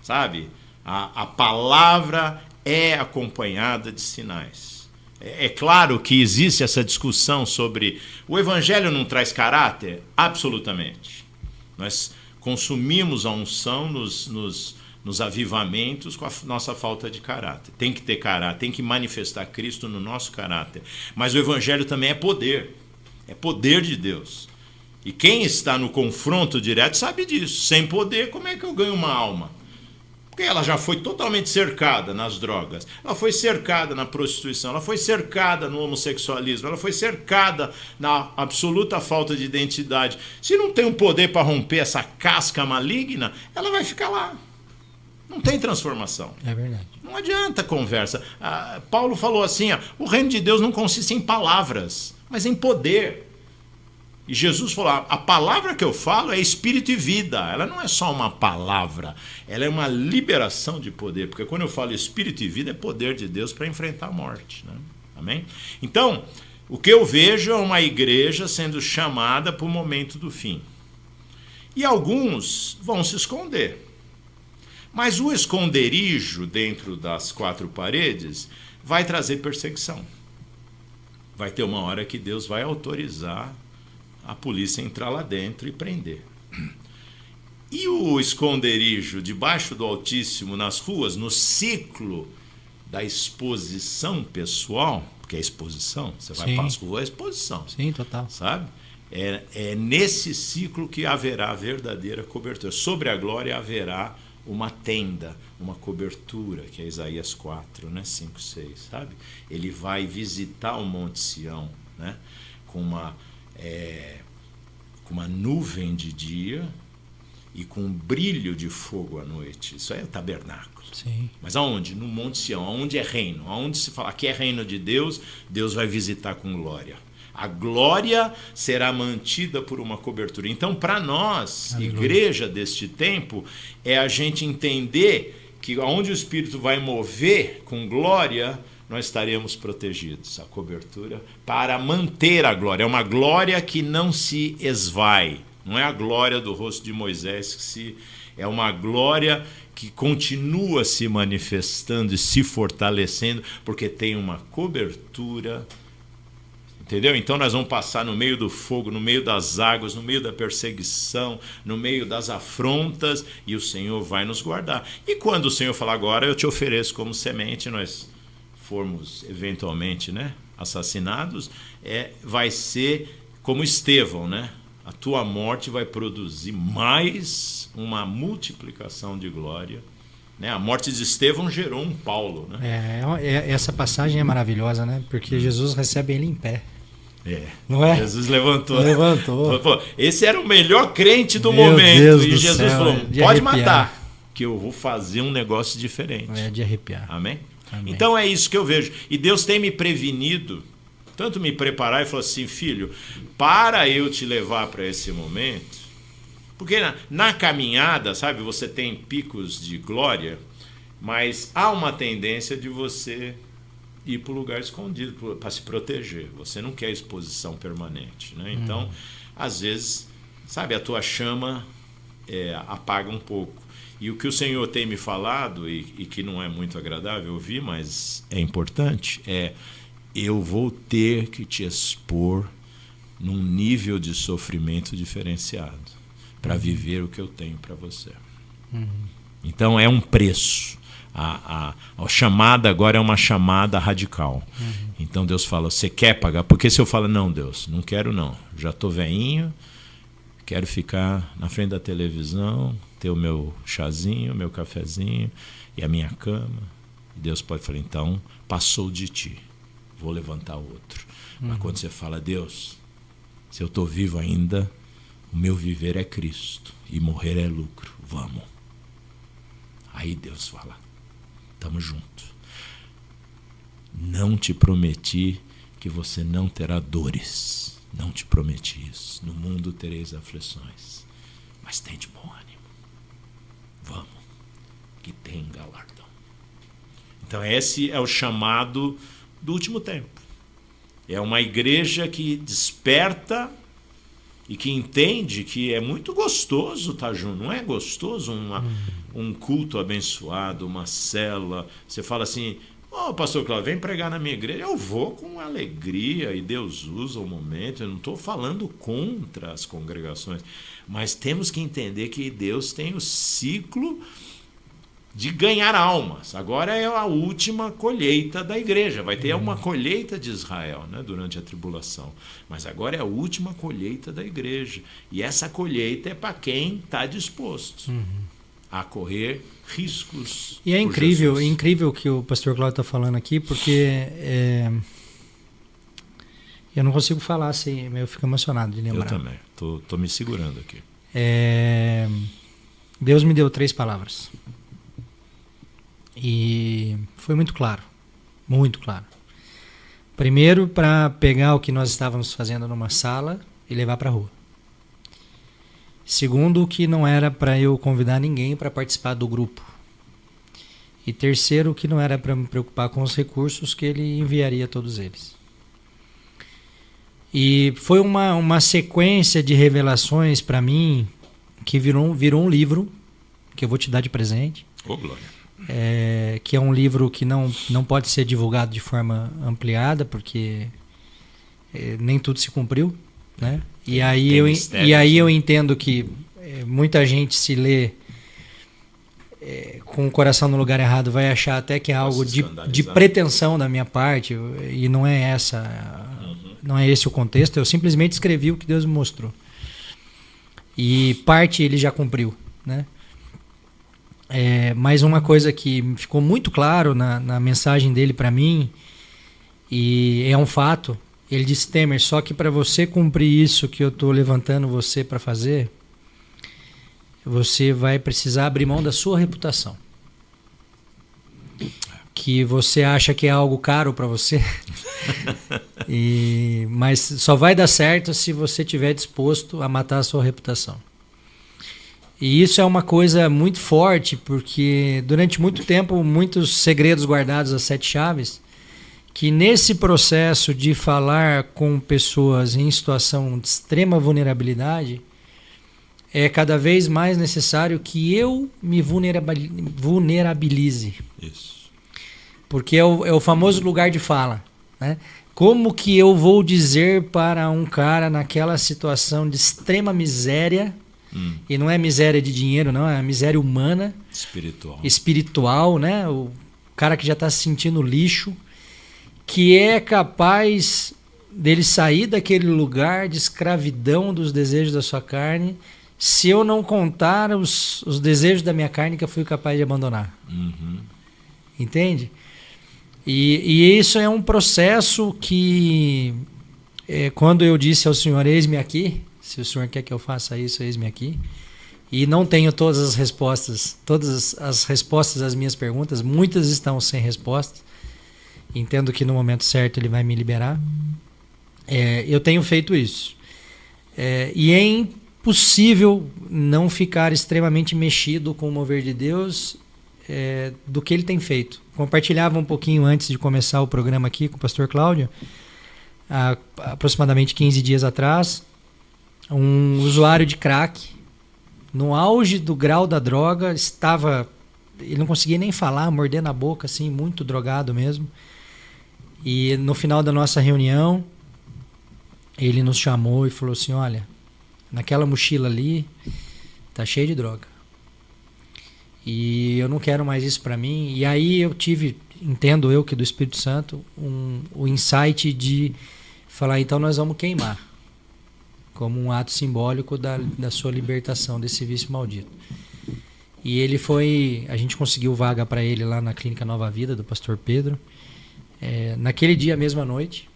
Sabe? A palavra é acompanhada de sinais. É claro que existe essa discussão sobre o evangelho não traz caráter? Absolutamente. Nós consumimos a unção nos avivamentos com a nossa falta de caráter. Tem que ter caráter, tem que manifestar Cristo no nosso caráter. Mas o evangelho também é poder de Deus. E quem está no confronto direto sabe disso. Sem poder, como é que eu ganho uma alma? Porque ela já foi totalmente cercada nas drogas, ela foi cercada na prostituição, ela foi cercada no homossexualismo, ela foi cercada na absoluta falta de identidade. Se não tem um poder para romper essa casca maligna, ela vai ficar lá. Não tem transformação. É verdade. Não adianta conversa. Paulo falou assim, o reino de Deus não consiste em palavras, mas em poder. E Jesus falou, a palavra que eu falo é espírito e vida. Ela não é só uma palavra, ela é uma liberação de poder. Porque quando eu falo espírito e vida, é poder de Deus para enfrentar a morte. Né? Amém? Então, o que eu vejo é uma igreja sendo chamada para o momento do fim. E alguns vão se esconder. Mas o esconderijo dentro das quatro paredes vai trazer perseguição. Vai ter uma hora que Deus vai autorizar a polícia entrar lá dentro e prender. E o esconderijo debaixo do Altíssimo nas ruas, no ciclo da exposição pessoal, porque é exposição, você vai para as ruas, é exposição. Sim, total. Sabe? É nesse ciclo que haverá verdadeira cobertura. Sobre a glória haverá uma tenda, uma cobertura, que é Isaías 4, né? 5, 6, sabe? Ele vai visitar o Monte Sião, né? Com uma com uma nuvem de dia e com um brilho de fogo à noite. Isso é o tabernáculo. Sim. Mas aonde? No Monte Sião. Aonde é reino? Aonde se fala que é reino de Deus, Deus vai visitar com glória. A glória será mantida por uma cobertura. Então, para nós, igreja deste tempo, é a gente entender que aonde o Espírito vai mover com glória, nós estaremos protegidos. A cobertura para manter a glória. É uma glória que não se esvai. Não é a glória do rosto de Moisés, é uma glória que continua se manifestando e se fortalecendo, porque tem uma cobertura. Entendeu? Então nós vamos passar no meio do fogo, no meio das águas, no meio da perseguição, no meio das afrontas, e o Senhor vai nos guardar. E quando o Senhor falar, agora eu te ofereço como semente, nós formos eventualmente, né, assassinados, vai ser como Estevão, né? A tua morte vai produzir mais uma multiplicação de glória. Né? A morte de Estevão gerou um Paulo. Né? Essa passagem é maravilhosa, né? Porque Jesus recebe ele em pé. Não é? Jesus levantou. Levantou. Esse era o melhor crente do Meu momento. Deus E do Jesus céu, falou, de pode arrepiar. matar, que eu vou fazer um negócio diferente. É de arrepiar. Amém? Amém. Então é isso que eu vejo. E Deus tem me prevenido, tanto me preparar e falou assim, filho, para eu te levar para esse momento, porque na caminhada, sabe, você tem picos de glória, mas há uma tendência de você ir para o lugar escondido, para se proteger. Você não quer exposição permanente. Né? Então, às vezes, sabe, a tua chama apaga um pouco. E o que o Senhor tem me falado, e que não é muito agradável ouvir, mas é importante, eu vou ter que te expor num nível de sofrimento diferenciado para viver o que eu tenho para você. Então é um preço. A chamada agora é uma chamada radical. Então Deus fala, você quer pagar? Porque se eu falo, não, Deus, não quero não, já estou velhinho, quero ficar na frente da televisão, ter o meu chazinho, meu cafezinho e a minha cama. E Deus pode falar, então passou de ti, vou levantar outro. Mas quando você fala, Deus, se eu estou vivo ainda, o meu viver é Cristo e morrer é lucro, vamos. Aí Deus fala, estamos juntos. Não te prometi que você não terá dores. Não te prometi isso. No mundo tereis aflições. Mas tem de bom ânimo. Vamos, que tem galardão. Então esse é o chamado do último tempo. É uma igreja que desperta e que entende que é muito gostoso estar junto. Não é gostoso um culto abençoado, uma cela. Você fala assim, pastor Cláudio, vem pregar na minha igreja. Eu vou com alegria e Deus usa o momento. Eu não estou falando contra as congregações, mas temos que entender que Deus tem o ciclo de ganhar almas. Agora é a última colheita da igreja. Vai ter uma colheita de Israel, né, durante a tribulação. Mas agora é a última colheita da igreja. E essa colheita é para quem está disposto a correr riscos. E é incrível o que o pastor Cláudio está falando aqui, porque eu não consigo falar assim, eu fico emocionado de lembrar. Eu também, tô me segurando aqui. Deus me deu 3 palavras. E foi muito claro. Muito claro. Primeiro, para pegar o que nós estávamos fazendo numa sala e levar para a rua. Segundo, que não era para eu convidar ninguém para participar do grupo. E terceiro, que não era para me preocupar com os recursos que ele enviaria todos eles. E foi uma sequência de revelações para mim que virou um livro que eu vou te dar de presente. Glória. Que é um livro que não pode ser divulgado de forma ampliada, porque nem tudo se cumpriu, né? E aí eu entendo que muita gente, se lê com o coração no lugar errado, vai achar até que é algo de pretensão da minha parte, e não é não é esse o contexto. Eu simplesmente escrevi o que Deus me mostrou, e parte ele já cumpriu, né? Mas uma coisa que ficou muito claro na mensagem dele para mim, e é um fato, Ele disse: Temer, só que para você cumprir isso que eu estou levantando você para fazer, você vai precisar abrir mão da sua reputação. Que você acha que é algo caro para você, mas só vai dar certo se você estiver disposto a matar a sua reputação. E isso é uma coisa muito forte, porque durante muito tempo, muitos segredos guardados às 7 chaves, que nesse processo de falar com pessoas em situação de extrema vulnerabilidade, é cada vez mais necessário que eu me vulnerabilize. Isso. Porque é o famoso lugar de fala, né? Como que eu vou dizer para um cara naquela situação de extrema miséria, e não é miséria de dinheiro, não, é miséria humana, espiritual, né? O cara que já está se sentindo lixo, que é capaz dele sair daquele lugar de escravidão dos desejos da sua carne, se eu não contar os desejos da minha carne que eu fui capaz de abandonar. Entende? E isso é um processo que, quando eu disse ao Senhor, eis-me aqui, se o Senhor quer que eu faça isso, eis-me aqui, e não tenho todas as respostas às minhas perguntas, muitas estão sem respostas, entendo que no momento certo Ele vai me liberar, eu tenho feito isso. E é impossível não ficar extremamente mexido com o mover de Deus, do que Ele tem feito. Compartilhava um pouquinho antes de começar o programa aqui com o pastor Cláudio, há aproximadamente 15 dias atrás, um usuário de crack, no auge do grau da droga, ele não conseguia nem falar, mordendo a boca, assim, muito drogado mesmo. E no final da nossa reunião, ele nos chamou e falou assim: olha, naquela mochila ali tá cheio de droga. E eu não quero mais isso para mim. E aí eu entendo eu que do Espírito Santo, o insight de falar, então nós vamos queimar, como um ato simbólico da sua libertação desse vício maldito. E a gente conseguiu vaga para ele lá na Clínica Nova Vida, do pastor Pedro, naquele dia, mesma noite.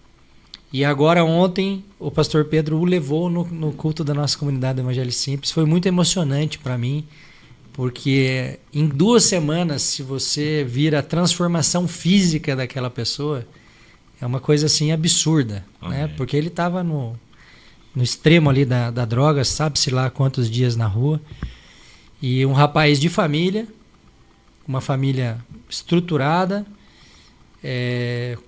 E agora ontem, o pastor Pedro o levou no culto da nossa comunidade do Evangelho Simples. Foi muito emocionante para mim, porque em 2 semanas, se você vir a transformação física daquela pessoa, é uma coisa assim absurda, né? Porque ele estava no extremo ali da droga, sabe-se lá quantos dias na rua. E um rapaz de família, uma família estruturada,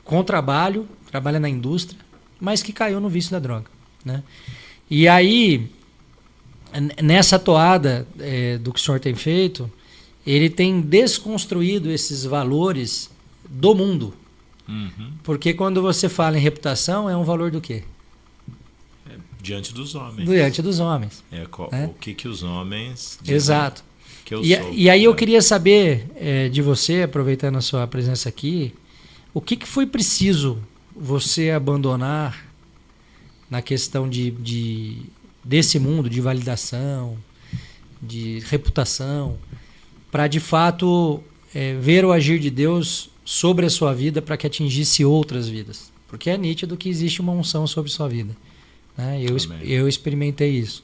com trabalho, trabalha na indústria, mas que caiu no vício da droga, né? E aí, nessa toada do que o senhor tem feito, ele tem desconstruído esses valores do mundo. Porque quando você fala em reputação, é um valor do quê? Diante dos homens. Diante dos homens. O que os homens dizem. Exato. Que eu sou, e aí eu queria saber de você, aproveitando a sua presença aqui, o que foi preciso você abandonar na questão desse mundo de validação, de reputação, para de fato ver o agir de Deus sobre a sua vida para que atingisse outras vidas. Porque é nítido que existe uma unção sobre sua vida, né? Eu experimentei isso.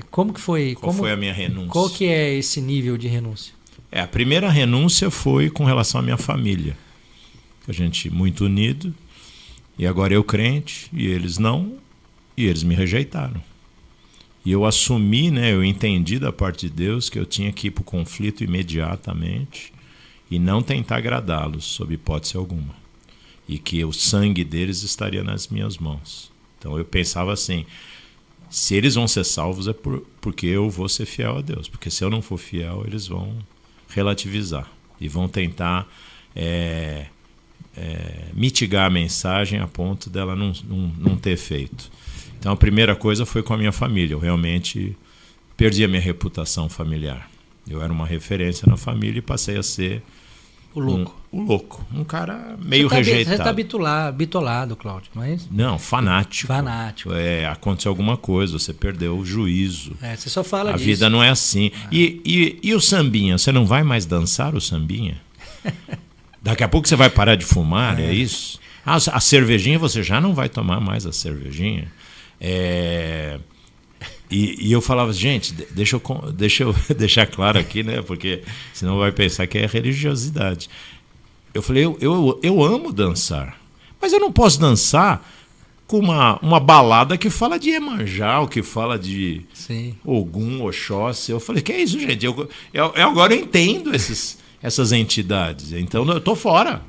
Como que foi? Qual foi a minha renúncia? Qual que é esse nível de renúncia? A primeira renúncia foi com relação à minha família. A gente muito unido, e agora eu crente, e eles não, e eles me rejeitaram. E eu assumi, eu entendi da parte de Deus que eu tinha que ir para o conflito imediatamente e não tentar agradá-los, sob hipótese alguma. E que o sangue deles estaria nas minhas mãos. Então eu pensava assim, se eles vão ser salvos é porque eu vou ser fiel a Deus. Porque se eu não for fiel, eles vão relativizar e vão tentar mitigar a mensagem a ponto dela não ter efeito. Então a primeira coisa foi com a minha família. Eu realmente perdi a minha reputação familiar. Eu era uma referência na família e passei a ser o louco. Um cara meio rejeitado. Você está bitolado, Cláudio, não é isso? Não, fanático. Fanático. Aconteceu alguma coisa, você perdeu o juízo. Você só fala disso. A vida não é assim. E o sambinha? Você não vai mais dançar o sambinha? Daqui a pouco você vai parar de fumar, é isso? A cervejinha, você já não vai tomar mais a cervejinha. E eu falava, gente, deixa eu deixar claro aqui, né? Porque senão vai pensar que é religiosidade. Eu falei, eu amo dançar, mas eu não posso dançar com uma balada que fala de Iemanjá, ou que fala de Ogum, Oxóssi. Eu falei, que é isso, gente? Agora eu entendo essas entidades, então eu tô fora.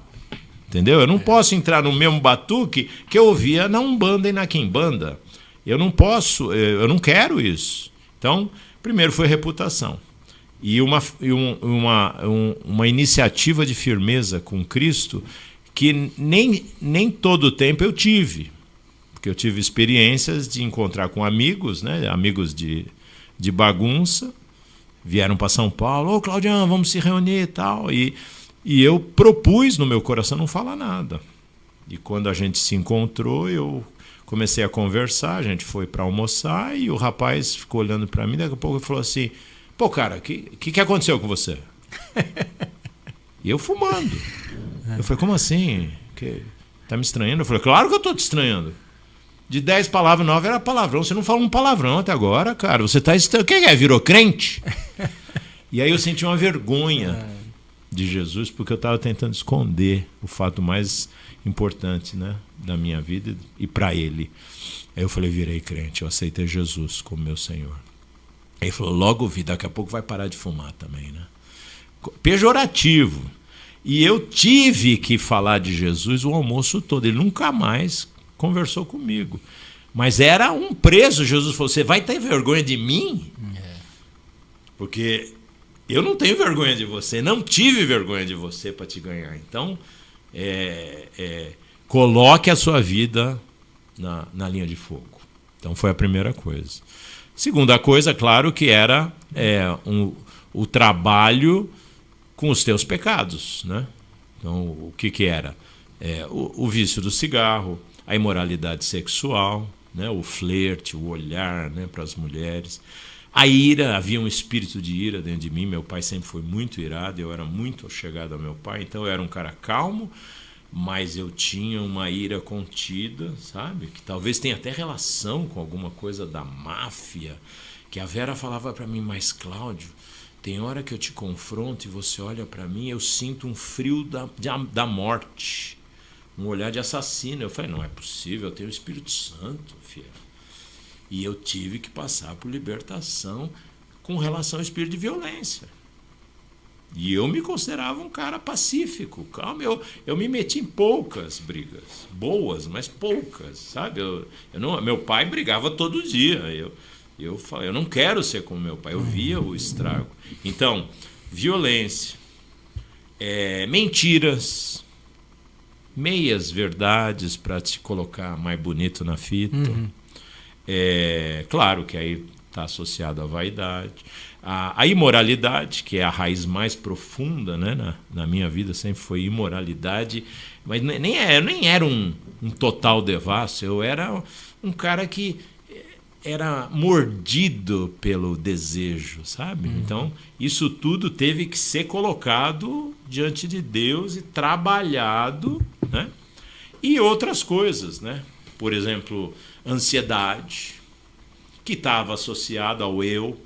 Entendeu? Eu não posso entrar no mesmo batuque que eu ouvia na Umbanda e na Quimbanda. Eu não posso, eu não quero isso. Então, primeiro foi reputação. E uma iniciativa de firmeza com Cristo que nem todo o tempo eu tive. Porque eu tive experiências de encontrar com amigos, né? Amigos de bagunça, vieram para São Paulo, Claudião, vamos se reunir e tal. E eu propus no meu coração não falar nada. E quando a gente se encontrou, eu comecei a conversar, a gente foi para almoçar e o rapaz ficou olhando para mim, daqui a pouco ele falou assim, pô, cara, o que aconteceu com você? E eu fumando. Eu falei, como assim? Tá me estranhando? Eu falei, claro que eu tô te estranhando. De 10 palavras, 9 era palavrão. Você não falou um palavrão até agora, cara. Você tá estranho. O que é? Virou crente? E aí eu senti uma vergonha de Jesus, porque eu estava tentando esconder o fato mais importante, né, da minha vida e para ele. Aí eu falei, virei crente, eu aceitei Jesus como meu Senhor. Aí ele falou, logo vi, daqui a pouco vai parar de fumar também, né? Pejorativo. E eu tive que falar de Jesus o almoço todo. Ele nunca mais conversou comigo. Mas era um preso. Jesus falou, você vai ter vergonha de mim? Porque eu não tenho vergonha de você, não tive vergonha de você para te ganhar. Então, coloque a sua vida na linha de fogo. Então, foi a primeira coisa. Segunda coisa, claro, que era o trabalho com os teus pecados, né? Então, o que era? O vício do cigarro, a imoralidade sexual, né? O flerte, o olhar, né, para as mulheres. A ira, havia um espírito de ira dentro de mim. Meu pai sempre foi muito irado, eu era muito chegado ao meu pai, então eu era um cara calmo, mas eu tinha uma ira contida, sabe? Que talvez tenha até relação com alguma coisa da máfia, que a Vera falava para mim, mas Cláudio, tem hora que eu te confronto e você olha para mim, eu sinto um frio da morte, um olhar de assassino. Eu falei, não é possível, eu tenho o Espírito Santo, filho. E eu tive que passar por libertação com relação ao espírito de violência. E eu me considerava um cara pacífico, calmo. Eu me meti em poucas brigas, boas, mas poucas, sabe? Meu pai brigava todo dia. Eu falei, eu não quero ser como meu pai. Eu via o estrago. Então, violência, mentiras, meias verdades para te colocar mais bonito na fita. Claro que aí está associado à vaidade, a imoralidade, que é a raiz mais profunda, né, na minha vida, sempre foi imoralidade, mas eu nem era um total devasso, eu era um cara que era mordido pelo desejo, sabe? Então, isso tudo teve que ser colocado diante de Deus e trabalhado, né? E outras coisas, né? Por exemplo, ansiedade, que estava associada ao eu,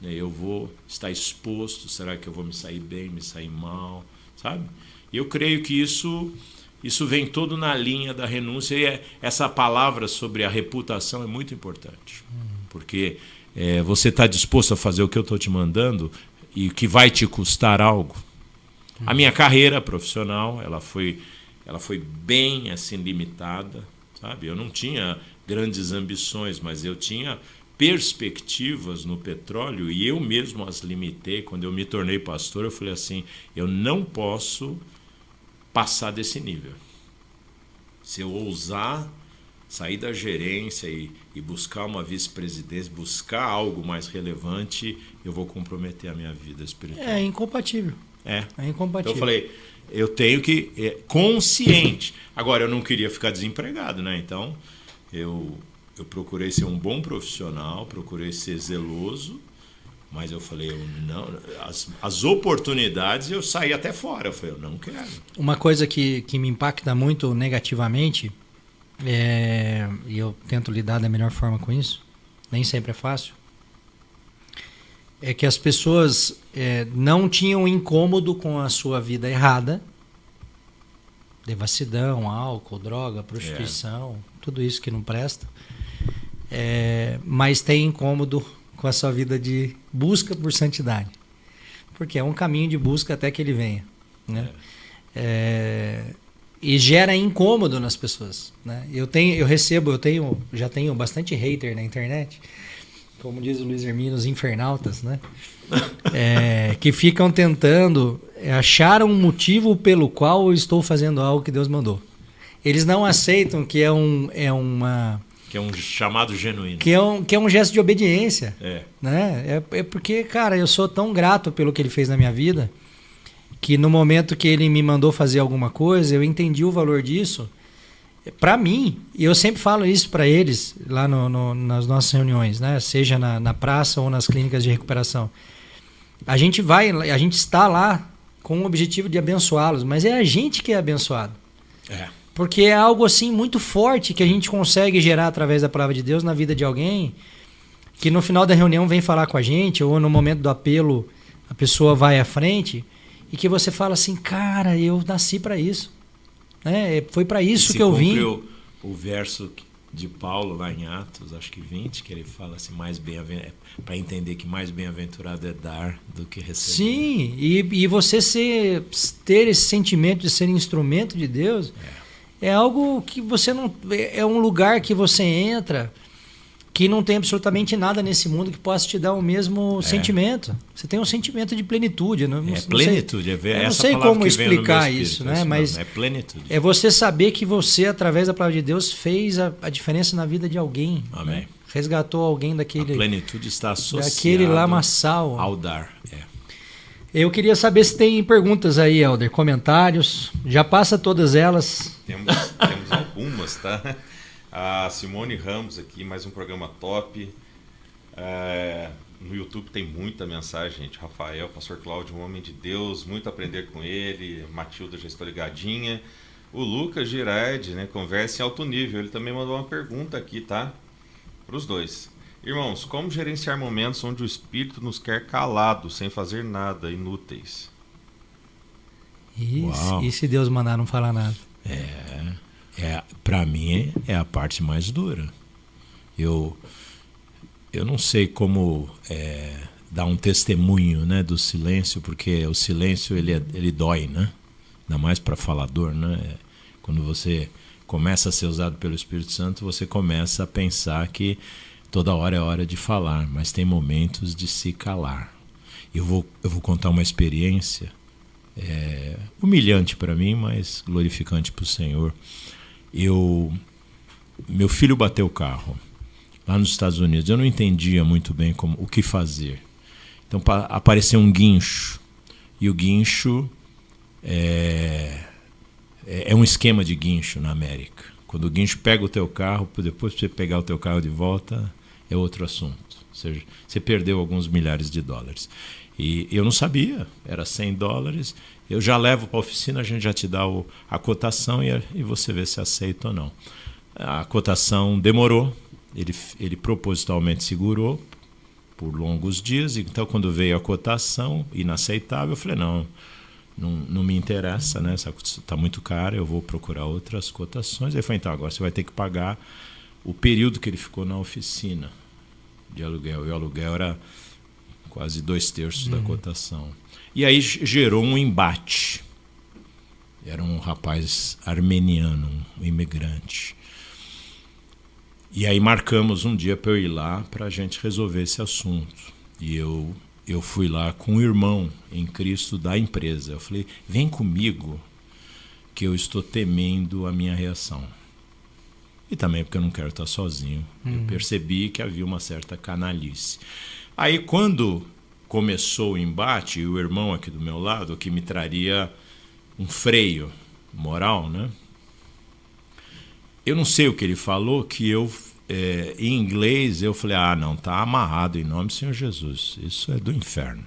né? Eu vou estar exposto, será que eu vou me sair bem, me sair mal, sabe? E eu creio que isso vem todo na linha da renúncia, e essa palavra sobre a reputação é muito importante, porque você está disposto a fazer o que eu estou te mandando e que vai te custar algo. A minha carreira profissional, ela foi bem assim limitada, sabe? Eu não tinha grandes ambições, mas eu tinha perspectivas no petróleo e eu mesmo as limitei. Quando eu me tornei pastor, eu falei assim, eu não posso passar desse nível. Se eu ousar sair da gerência e buscar uma vice-presidência, buscar algo mais relevante, eu vou comprometer a minha vida espiritual. É incompatível. É incompatível. Então eu falei, eu tenho que... consciente. Agora, eu não queria ficar desempregado, né? Então, eu procurei ser um bom profissional, procurei ser zeloso Mas eu falei, as oportunidades eu saí até fora. Eu falei, eu não quero. Uma coisa que me impacta muito negativamente, e eu tento lidar da melhor forma com isso, nem sempre é fácil, é que as pessoas não tinham incômodo com a sua vida errada, devassidão, álcool, droga, prostituição, tudo isso que não presta, mas tem incômodo com a sua vida de busca por santidade, porque é um caminho de busca até que ele venha, né? E gera incômodo nas pessoas, né? Já tenho bastante hater na internet, como diz o Luiz Hermínio, os infernautas, né? Que ficam tentando achar um motivo pelo qual eu estou fazendo algo que Deus mandou. Eles não aceitam que é um chamado genuíno. Que é um gesto de obediência. Né? É porque, cara, eu sou tão grato pelo que ele fez na minha vida, que no momento que ele me mandou fazer alguma coisa, eu entendi o valor disso. Para mim, e eu sempre falo isso para eles lá nas nossas reuniões, né? Seja na praça ou nas clínicas de recuperação. A gente está lá com o objetivo de abençoá-los, mas é a gente que é abençoado. Porque é algo assim muito forte que a gente consegue gerar através da palavra de Deus na vida de alguém, que no final da reunião vem falar com a gente, ou no momento do apelo a pessoa vai à frente, e que você fala assim, cara, eu nasci para isso. Foi para isso que eu vim. O verso de Paulo lá em Atos, acho que 20, que ele fala assim, para entender que mais bem-aventurado é dar do que receber. Sim, e você ter esse sentimento de ser instrumento de Deus é algo que você não... É um lugar que você entra que não tem absolutamente nada nesse mundo que possa te dar o mesmo sentimento. Você tem um sentimento de plenitude. Plenitude. Eu não sei como explicar isso, né? Mas é plenitude. É você saber que você, através da palavra de Deus, fez a diferença na vida de alguém. Amém. Né? Resgatou alguém daquele... A plenitude está associada daquele lamaçal. Ao dar. Eu queria saber se tem perguntas aí, Helder, comentários. Já passa todas elas. Temos algumas, tá? A Simone Ramos aqui, mais um programa top. No YouTube tem muita mensagem, gente. Rafael, Pastor Cláudio, um homem de Deus, muito a aprender com ele. Matilda, já estou ligadinha. O Lucas Girardi, né, conversa em alto nível. Ele também mandou uma pergunta aqui, tá? Para os dois. Irmãos, como gerenciar momentos onde o Espírito nos quer calados, sem fazer nada, inúteis? E se Deus mandar não falar nada? Para mim é a parte mais dura. Eu não sei como dar um testemunho, né, do silêncio, porque o silêncio ele dói, né? Ainda mais para falador, né? Quando você começa a ser usado pelo Espírito Santo, você começa a pensar que toda hora é hora de falar, mas tem momentos de se calar. Eu vou contar uma experiência humilhante para mim, mas glorificante para o Senhor. Meu filho bateu o carro lá nos Estados Unidos. Eu não entendia muito bem o que fazer. Então apareceu um guincho. E o guincho é um esquema de guincho na América. Quando o guincho pega o teu carro, depois para você pegar o teu carro de volta, é outro assunto. Ou seja, você perdeu alguns milhares de dólares. E eu não sabia, era $100. Eu já levo para a oficina, a gente já te dá a cotação e você vê se aceita ou não. A cotação demorou, ele propositalmente segurou por longos dias. Então, quando veio a cotação inaceitável, eu falei, não me interessa, né? Está muito caro, eu vou procurar outras cotações. Ele falou, então, agora você vai ter que pagar o período que ele ficou na oficina de aluguel. E o aluguel era quase 2/3 da cotação. E aí gerou um embate. Era um rapaz armeniano, um imigrante. E aí marcamos um dia para eu ir lá para a gente resolver esse assunto. E eu fui lá com um irmão em Cristo da empresa. Eu falei, vem comigo que eu estou temendo a minha reação. E também porque eu não quero estar sozinho. Eu percebi que havia uma certa canalice. Aí quando começou o embate, e o irmão aqui do meu lado, que me traria um freio moral, né? Eu não sei o que ele falou, que eu em inglês, eu falei, não, tá amarrado em nome do Senhor Jesus. Isso é do inferno.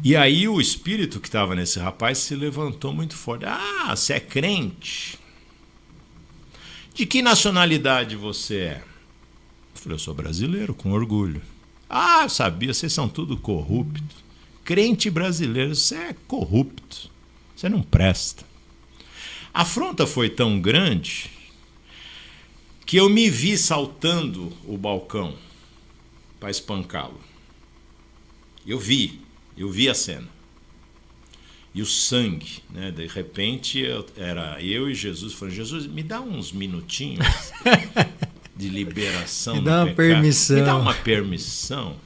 E aí o espírito que estava nesse rapaz se levantou muito forte. Você é crente? De que nacionalidade você é? Eu falei, eu sou brasileiro, com orgulho. Eu sabia, vocês são tudo corruptos. Crente brasileiro, você é corrupto. Você não presta. A afronta foi tão grande que eu me vi saltando o balcão para espancá-lo. Eu vi a cena. E o sangue, né? De repente, era eu e Jesus falando, Jesus, me dá uns minutinhos de liberação. Me dá uma permissão. Me dá uma permissão.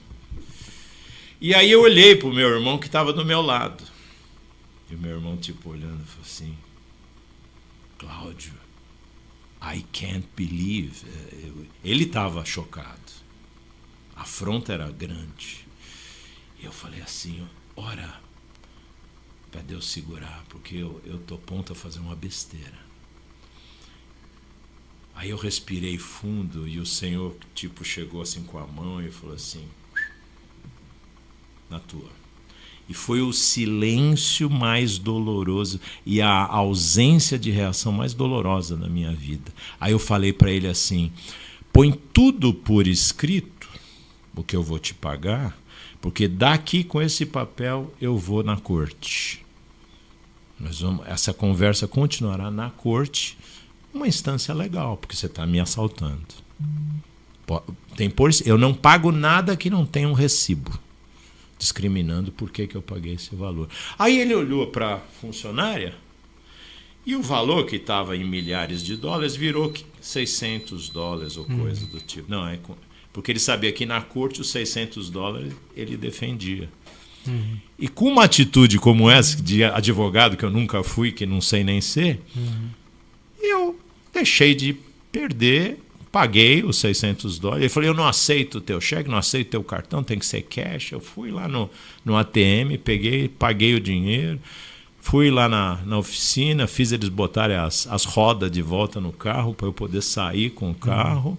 E aí eu olhei para o meu irmão que estava do meu lado. E o meu irmão, olhando, falou assim, Cláudio, I can't believe. Ele estava chocado. A afronta era grande. E eu falei assim, ora para Deus segurar, porque eu estou pronto a fazer uma besteira. Aí eu respirei fundo e o Senhor chegou assim com a mão e falou assim, na tua. E foi o silêncio mais doloroso e a ausência de reação mais dolorosa da minha vida. Aí eu falei para ele assim, põe tudo por escrito, o que eu vou te pagar, porque daqui com esse papel eu vou na corte. Essa conversa continuará na corte, uma instância legal, porque você está me assaltando. Eu não pago nada que não tenha um recibo, discriminando por que eu paguei esse valor. Aí ele olhou para a funcionária e o valor que estava em milhares de dólares virou $600 ou coisa do tipo. Não, porque ele sabia que na corte os $600 ele defendia. E com uma atitude como essa, de advogado que eu nunca fui, que não sei nem ser, eu deixei de perder, paguei os $600. Ele falou, eu não aceito o teu cheque, não aceito o teu cartão, tem que ser cash. Eu fui lá no ATM, paguei o dinheiro, fui lá na oficina, fiz eles botarem as rodas de volta no carro para eu poder sair com o carro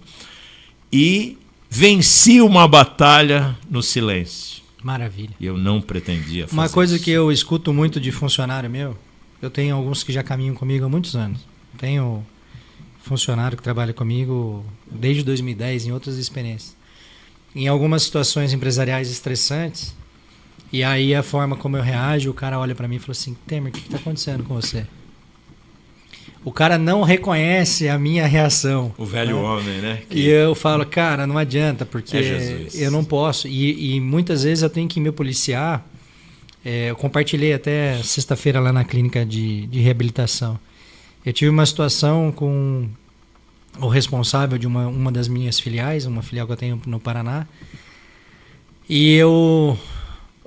e venci uma batalha no silêncio. Maravilha. E eu não pretendia fazer uma coisa isso. Que eu escuto muito de funcionário meu, eu tenho alguns que já caminham comigo há muitos anos. Tenho funcionário que trabalha comigo desde 2010 em outras experiências. Em algumas situações empresariais estressantes, e aí a forma como eu reajo, o cara olha para mim e fala assim, Temer, o que está acontecendo com você? O cara não reconhece a minha reação. O velho homem, né? E eu falo, cara, não adianta, porque eu não posso. E muitas vezes eu tenho que me policiar. Eu compartilhei até sexta-feira lá na clínica de reabilitação. Eu tive uma situação com o responsável de uma das minhas filiais, uma filial que eu tenho no Paraná. E eu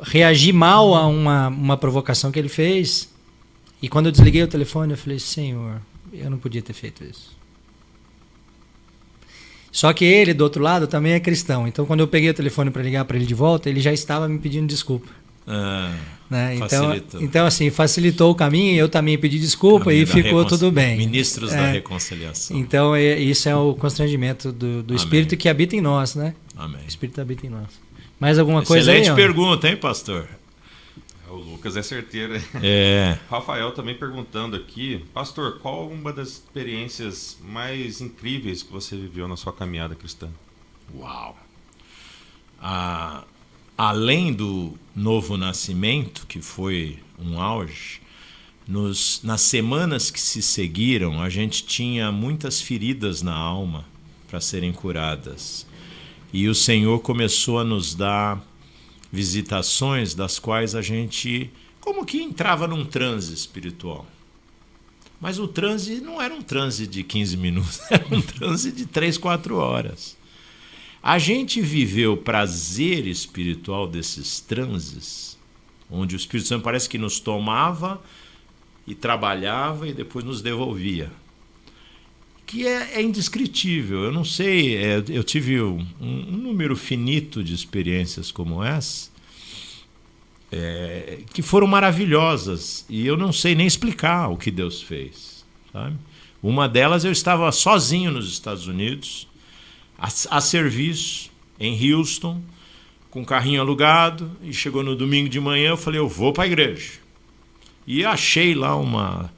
reagi mal a uma provocação que ele fez. E quando eu desliguei o telefone, eu falei, Senhor, eu não podia ter feito isso. Só que ele, do outro lado, também é cristão. Então, quando eu peguei o telefone para ligar para ele de volta, ele já estava me pedindo desculpa. Né? Então, assim, facilitou o caminho, eu também pedi desculpa e ficou tudo bem. Ministros da reconciliação. Então, isso é o constrangimento do Espírito que habita em nós, né? Amém. O Espírito habita em nós. Mais alguma coisa aí? Excelente pergunta, hein, pastor? O Lucas é certeiro. É. Rafael também perguntando aqui, pastor, qual uma das experiências mais incríveis que você viveu na sua caminhada cristã? Uau! Além do novo nascimento, que foi um auge, nas semanas que se seguiram, a gente tinha muitas feridas na alma para serem curadas. E o Senhor começou a nos dar visitações das quais a gente como que entrava num transe espiritual. Mas o transe não era um transe de 15 minutos, era um transe de 3, 4 horas. A gente viveu o prazer espiritual desses transes, onde o Espírito Santo parece que nos tomava e trabalhava e depois nos devolvia. Que é indescritível. Eu não sei, eu tive um número finito de experiências como essa, que foram maravilhosas, e eu não sei nem explicar o que Deus fez, sabe? Uma delas, eu estava sozinho nos Estados Unidos, a serviço em Houston, com um carrinho alugado, e chegou no domingo de manhã, eu falei, eu vou para a igreja. E achei lá uma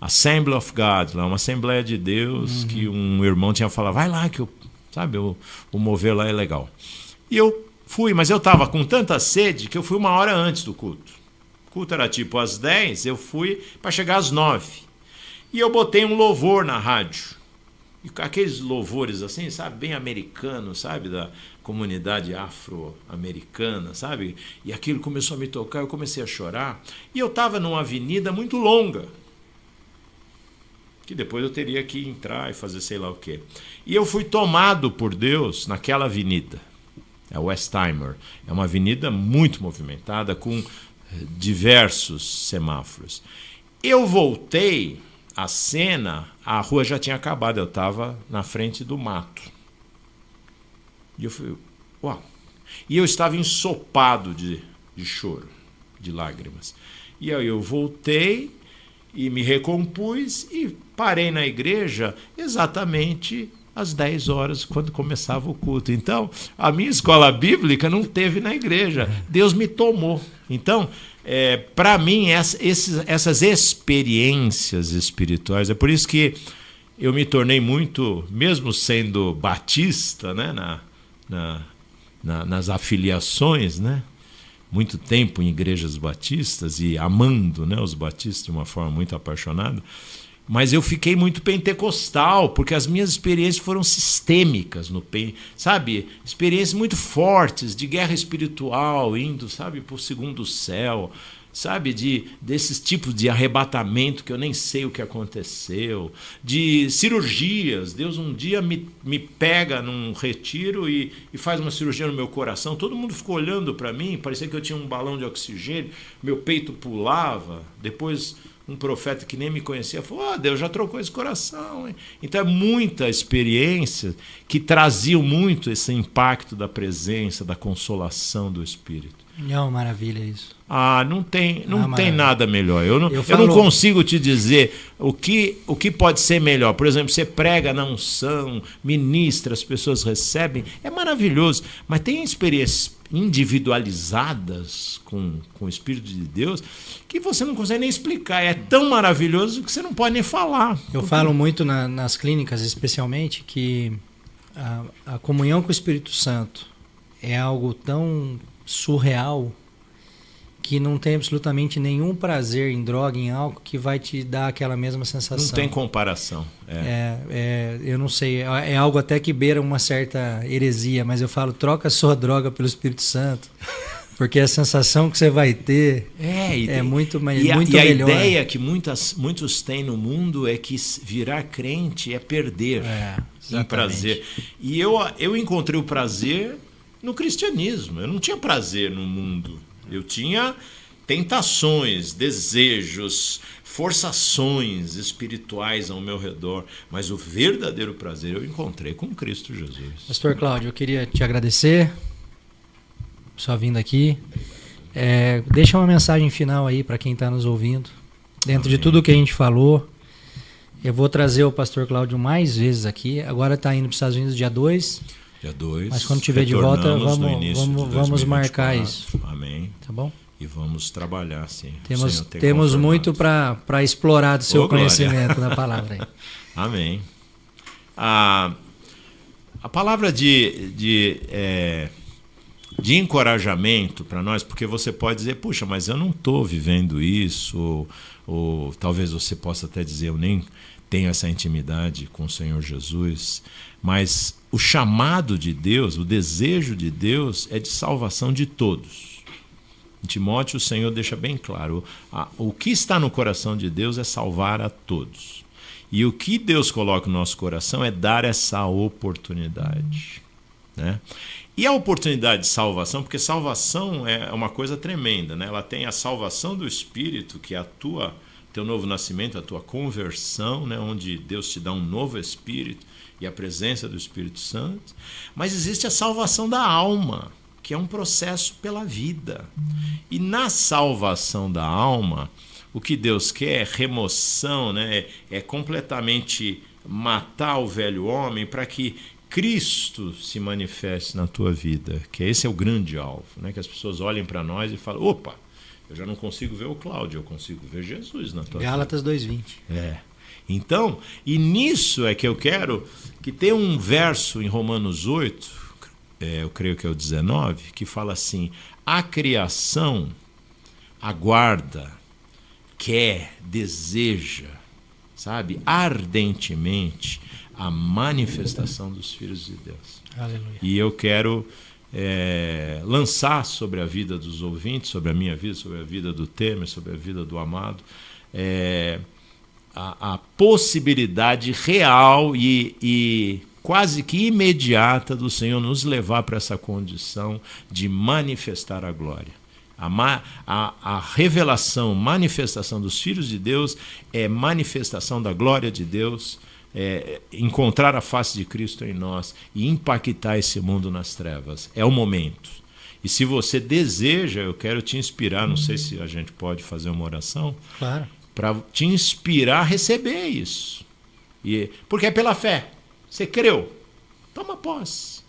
Assembly of God, lá, uma Assembleia de Deus, que um irmão tinha falado, vai lá que o mover lá é legal. E eu fui, mas eu estava com tanta sede que eu fui 1 hora antes do culto. O culto era tipo às 10, eu fui para chegar às 9. E eu botei um louvor na rádio. E aqueles louvores assim, sabe, bem americanos, sabe, da comunidade afro-americana, sabe? E aquilo começou a me tocar, eu comecei a chorar. E eu estava numa avenida muito longa, que depois eu teria que entrar e fazer sei lá o quê. E eu fui tomado por Deus naquela avenida. É Westheimer. É uma avenida muito movimentada, com diversos semáforos. Eu voltei à cena, a rua já tinha acabado, eu estava na frente do mato. E eu falei, uau! E eu estava ensopado de choro, de lágrimas. E aí eu voltei e me recompus e parei na igreja exatamente às 10 horas, quando começava o culto. Então, a minha escola bíblica não teve na igreja. Deus me tomou. Então, para mim, essas experiências espirituais, é por isso que eu me tornei muito, mesmo sendo batista, né, nas afiliações, né, muito tempo em igrejas batistas e amando, né, os batistas de uma forma muito apaixonada, mas eu fiquei muito pentecostal, porque as minhas experiências foram sistêmicas, sabe? Experiências muito fortes de guerra espiritual, indo, sabe, para o segundo céu, sabe? Desses tipos de arrebatamento que eu nem sei o que aconteceu, de cirurgias. Deus um dia me pega num retiro e faz uma cirurgia no meu coração. Todo mundo ficou olhando para mim, parecia que eu tinha um balão de oxigênio, meu peito pulava. Depois um profeta que nem me conhecia falou, Deus já trocou esse coração. Hein? Então é muita experiência que trazia muito esse impacto da presença, da consolação do Espírito. Não, maravilha isso. Não tem nada melhor. Eu não consigo te dizer o que pode ser melhor. Por exemplo, você prega na unção, ministra, as pessoas recebem, é maravilhoso. Mas tem experiências individualizadas com o Espírito de Deus que você não consegue nem explicar. É tão maravilhoso que você não pode nem falar. Eu falo muito nas clínicas, especialmente, que a comunhão com o Espírito Santo é algo tão surreal que não tem absolutamente nenhum prazer em droga, em álcool, que vai te dar aquela mesma sensação. Não tem comparação. Eu não sei, é algo até que beira uma certa heresia, mas eu falo, troca a sua droga pelo Espírito Santo, porque a sensação que você vai ter muito melhor. E a ideia que muitos têm no mundo é que virar crente é perder o prazer. E eu encontrei o prazer no cristianismo. Eu não tinha prazer no mundo. Eu tinha tentações, desejos, forçações espirituais ao meu redor, mas o verdadeiro prazer eu encontrei com Cristo Jesus. Pastor Cláudio, eu queria te agradecer por sua vinda aqui. Deixa uma mensagem final aí para quem está nos ouvindo. Dentro de tudo que a gente falou, eu vou trazer o Pastor Cláudio mais vezes aqui. Agora está indo para os Estados Unidos dia 2. Dia 2. Mas quando tiver de volta, vamos marcar isso. Amém. Tá bom? E vamos trabalhar, sim. Temos muito para explorar do seu conhecimento da palavra aí. Amém. A palavra de encorajamento para nós, porque você pode dizer, puxa, mas eu não estou vivendo isso, ou talvez você possa até dizer, eu nem tenho essa intimidade com o Senhor Jesus, mas o chamado de Deus, o desejo de Deus é de salvação de todos. Em Timóteo, o Senhor deixa bem claro, o que está no coração de Deus é salvar a todos. E o que Deus coloca no nosso coração é dar essa oportunidade. Né? E a oportunidade de salvação, porque salvação é uma coisa tremenda, né? Ela tem a salvação do Espírito, que é a teu novo nascimento, a tua conversão, né? Onde Deus te dá um novo Espírito e a presença do Espírito Santo. Mas existe a salvação da alma, que é um processo pela vida. E na salvação da alma, o que Deus quer é remoção, né? É completamente matar o velho homem para que Cristo se manifeste na tua vida, que esse é o grande alvo, né? Que as pessoas olhem para nós e falem, opa, eu já não consigo ver o Cláudio, eu consigo ver Jesus na tua Gálatas vida. 2:20. Então, e nisso é que eu quero que tem um verso em Romanos 8, eu creio que é o 19, que fala assim, a criação aguarda, quer, deseja, sabe, ardentemente a manifestação dos filhos de Deus. Aleluia. E eu quero lançar sobre a vida dos ouvintes, sobre a minha vida, sobre a vida do Temer, sobre a vida do Amado, a possibilidade real e quase que imediata do Senhor nos levar para essa condição de manifestar a glória. A revelação, manifestação dos filhos de Deus é manifestação da glória de Deus, encontrar a face de Cristo em nós e impactar esse mundo nas trevas. É o momento. E se você deseja, eu quero te inspirar, não sei se a gente pode fazer uma oração, Claro. para te inspirar a receber isso. Porque é pela fé. Você creu, toma posse.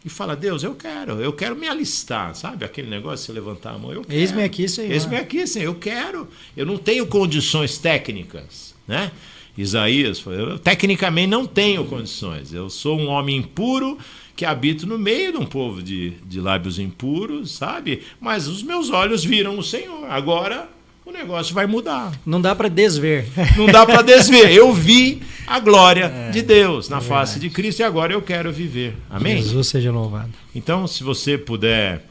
E fala, Deus, eu quero me alistar, sabe? Aquele negócio de você levantar a mão, eu quero. Eis-me aqui, Senhor. Eis-me aqui, Senhor, eu quero. Eu não tenho condições técnicas, né? Isaías falou, eu tecnicamente não tenho condições. Eu sou um homem impuro que habito no meio de um povo de lábios impuros, sabe? Mas os meus olhos viram o Senhor. Agora o negócio vai mudar. Não dá para desver. Não dá para desver. Eu vi a glória de Deus na face de Cristo e agora eu quero viver. Amém? Jesus seja louvado. Então, se você puder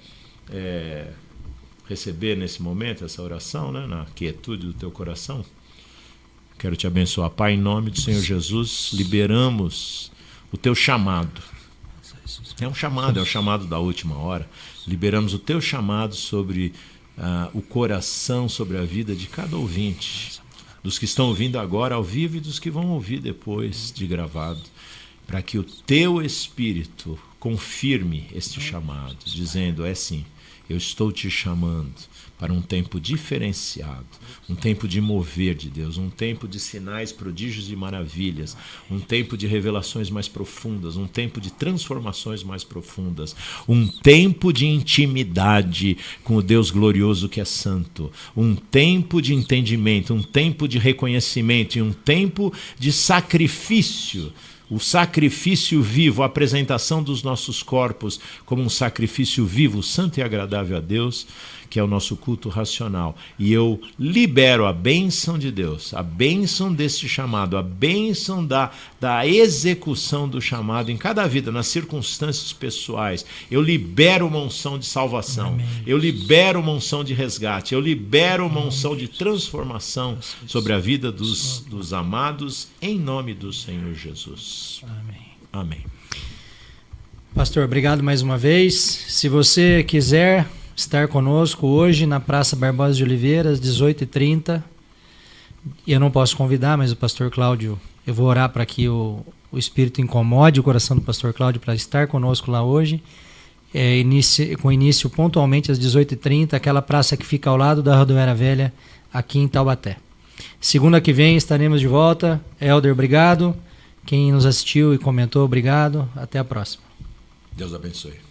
receber nesse momento essa oração, né, na quietude do teu coração, quero te abençoar. Pai, em nome do Senhor Jesus, liberamos o teu chamado. É um chamado, é o chamado da última hora. Liberamos o teu chamado sobre o coração, sobre a vida de cada ouvinte, dos que estão ouvindo agora ao vivo e dos que vão ouvir depois de gravado, para que o teu Espírito confirme este chamado, dizendo, sim, eu estou te chamando para um tempo diferenciado, um tempo de mover de Deus, um tempo de sinais, prodígios e maravilhas, um tempo de revelações mais profundas, um tempo de transformações mais profundas, um tempo de intimidade com o Deus glorioso que é santo, um tempo de entendimento, um tempo de reconhecimento e um tempo de sacrifício. O sacrifício vivo, a apresentação dos nossos corpos como um sacrifício vivo, santo e agradável a Deus, que é o nosso culto racional. E eu libero a bênção de Deus, a bênção deste chamado, a bênção da execução do chamado em cada vida, nas circunstâncias pessoais. Eu libero uma unção de salvação, Amém. Eu libero uma unção de resgate, eu libero uma unção de transformação sobre a vida dos amados, em nome do Senhor Jesus. Amém. Amém. Pastor, obrigado mais uma vez. Se você quiser estar conosco hoje na Praça Barbosa de Oliveira, às 18h30, eu não posso convidar, mas o pastor Cláudio, eu vou orar para que o Espírito incomode o coração do pastor Cláudio para estar conosco lá hoje, com início pontualmente às 18h30, aquela praça que fica ao lado da Rodoviária Velha, aqui em Taubaté. Segunda que vem estaremos de volta. Helder, obrigado. Quem nos assistiu e comentou, obrigado. Até a próxima. Deus abençoe.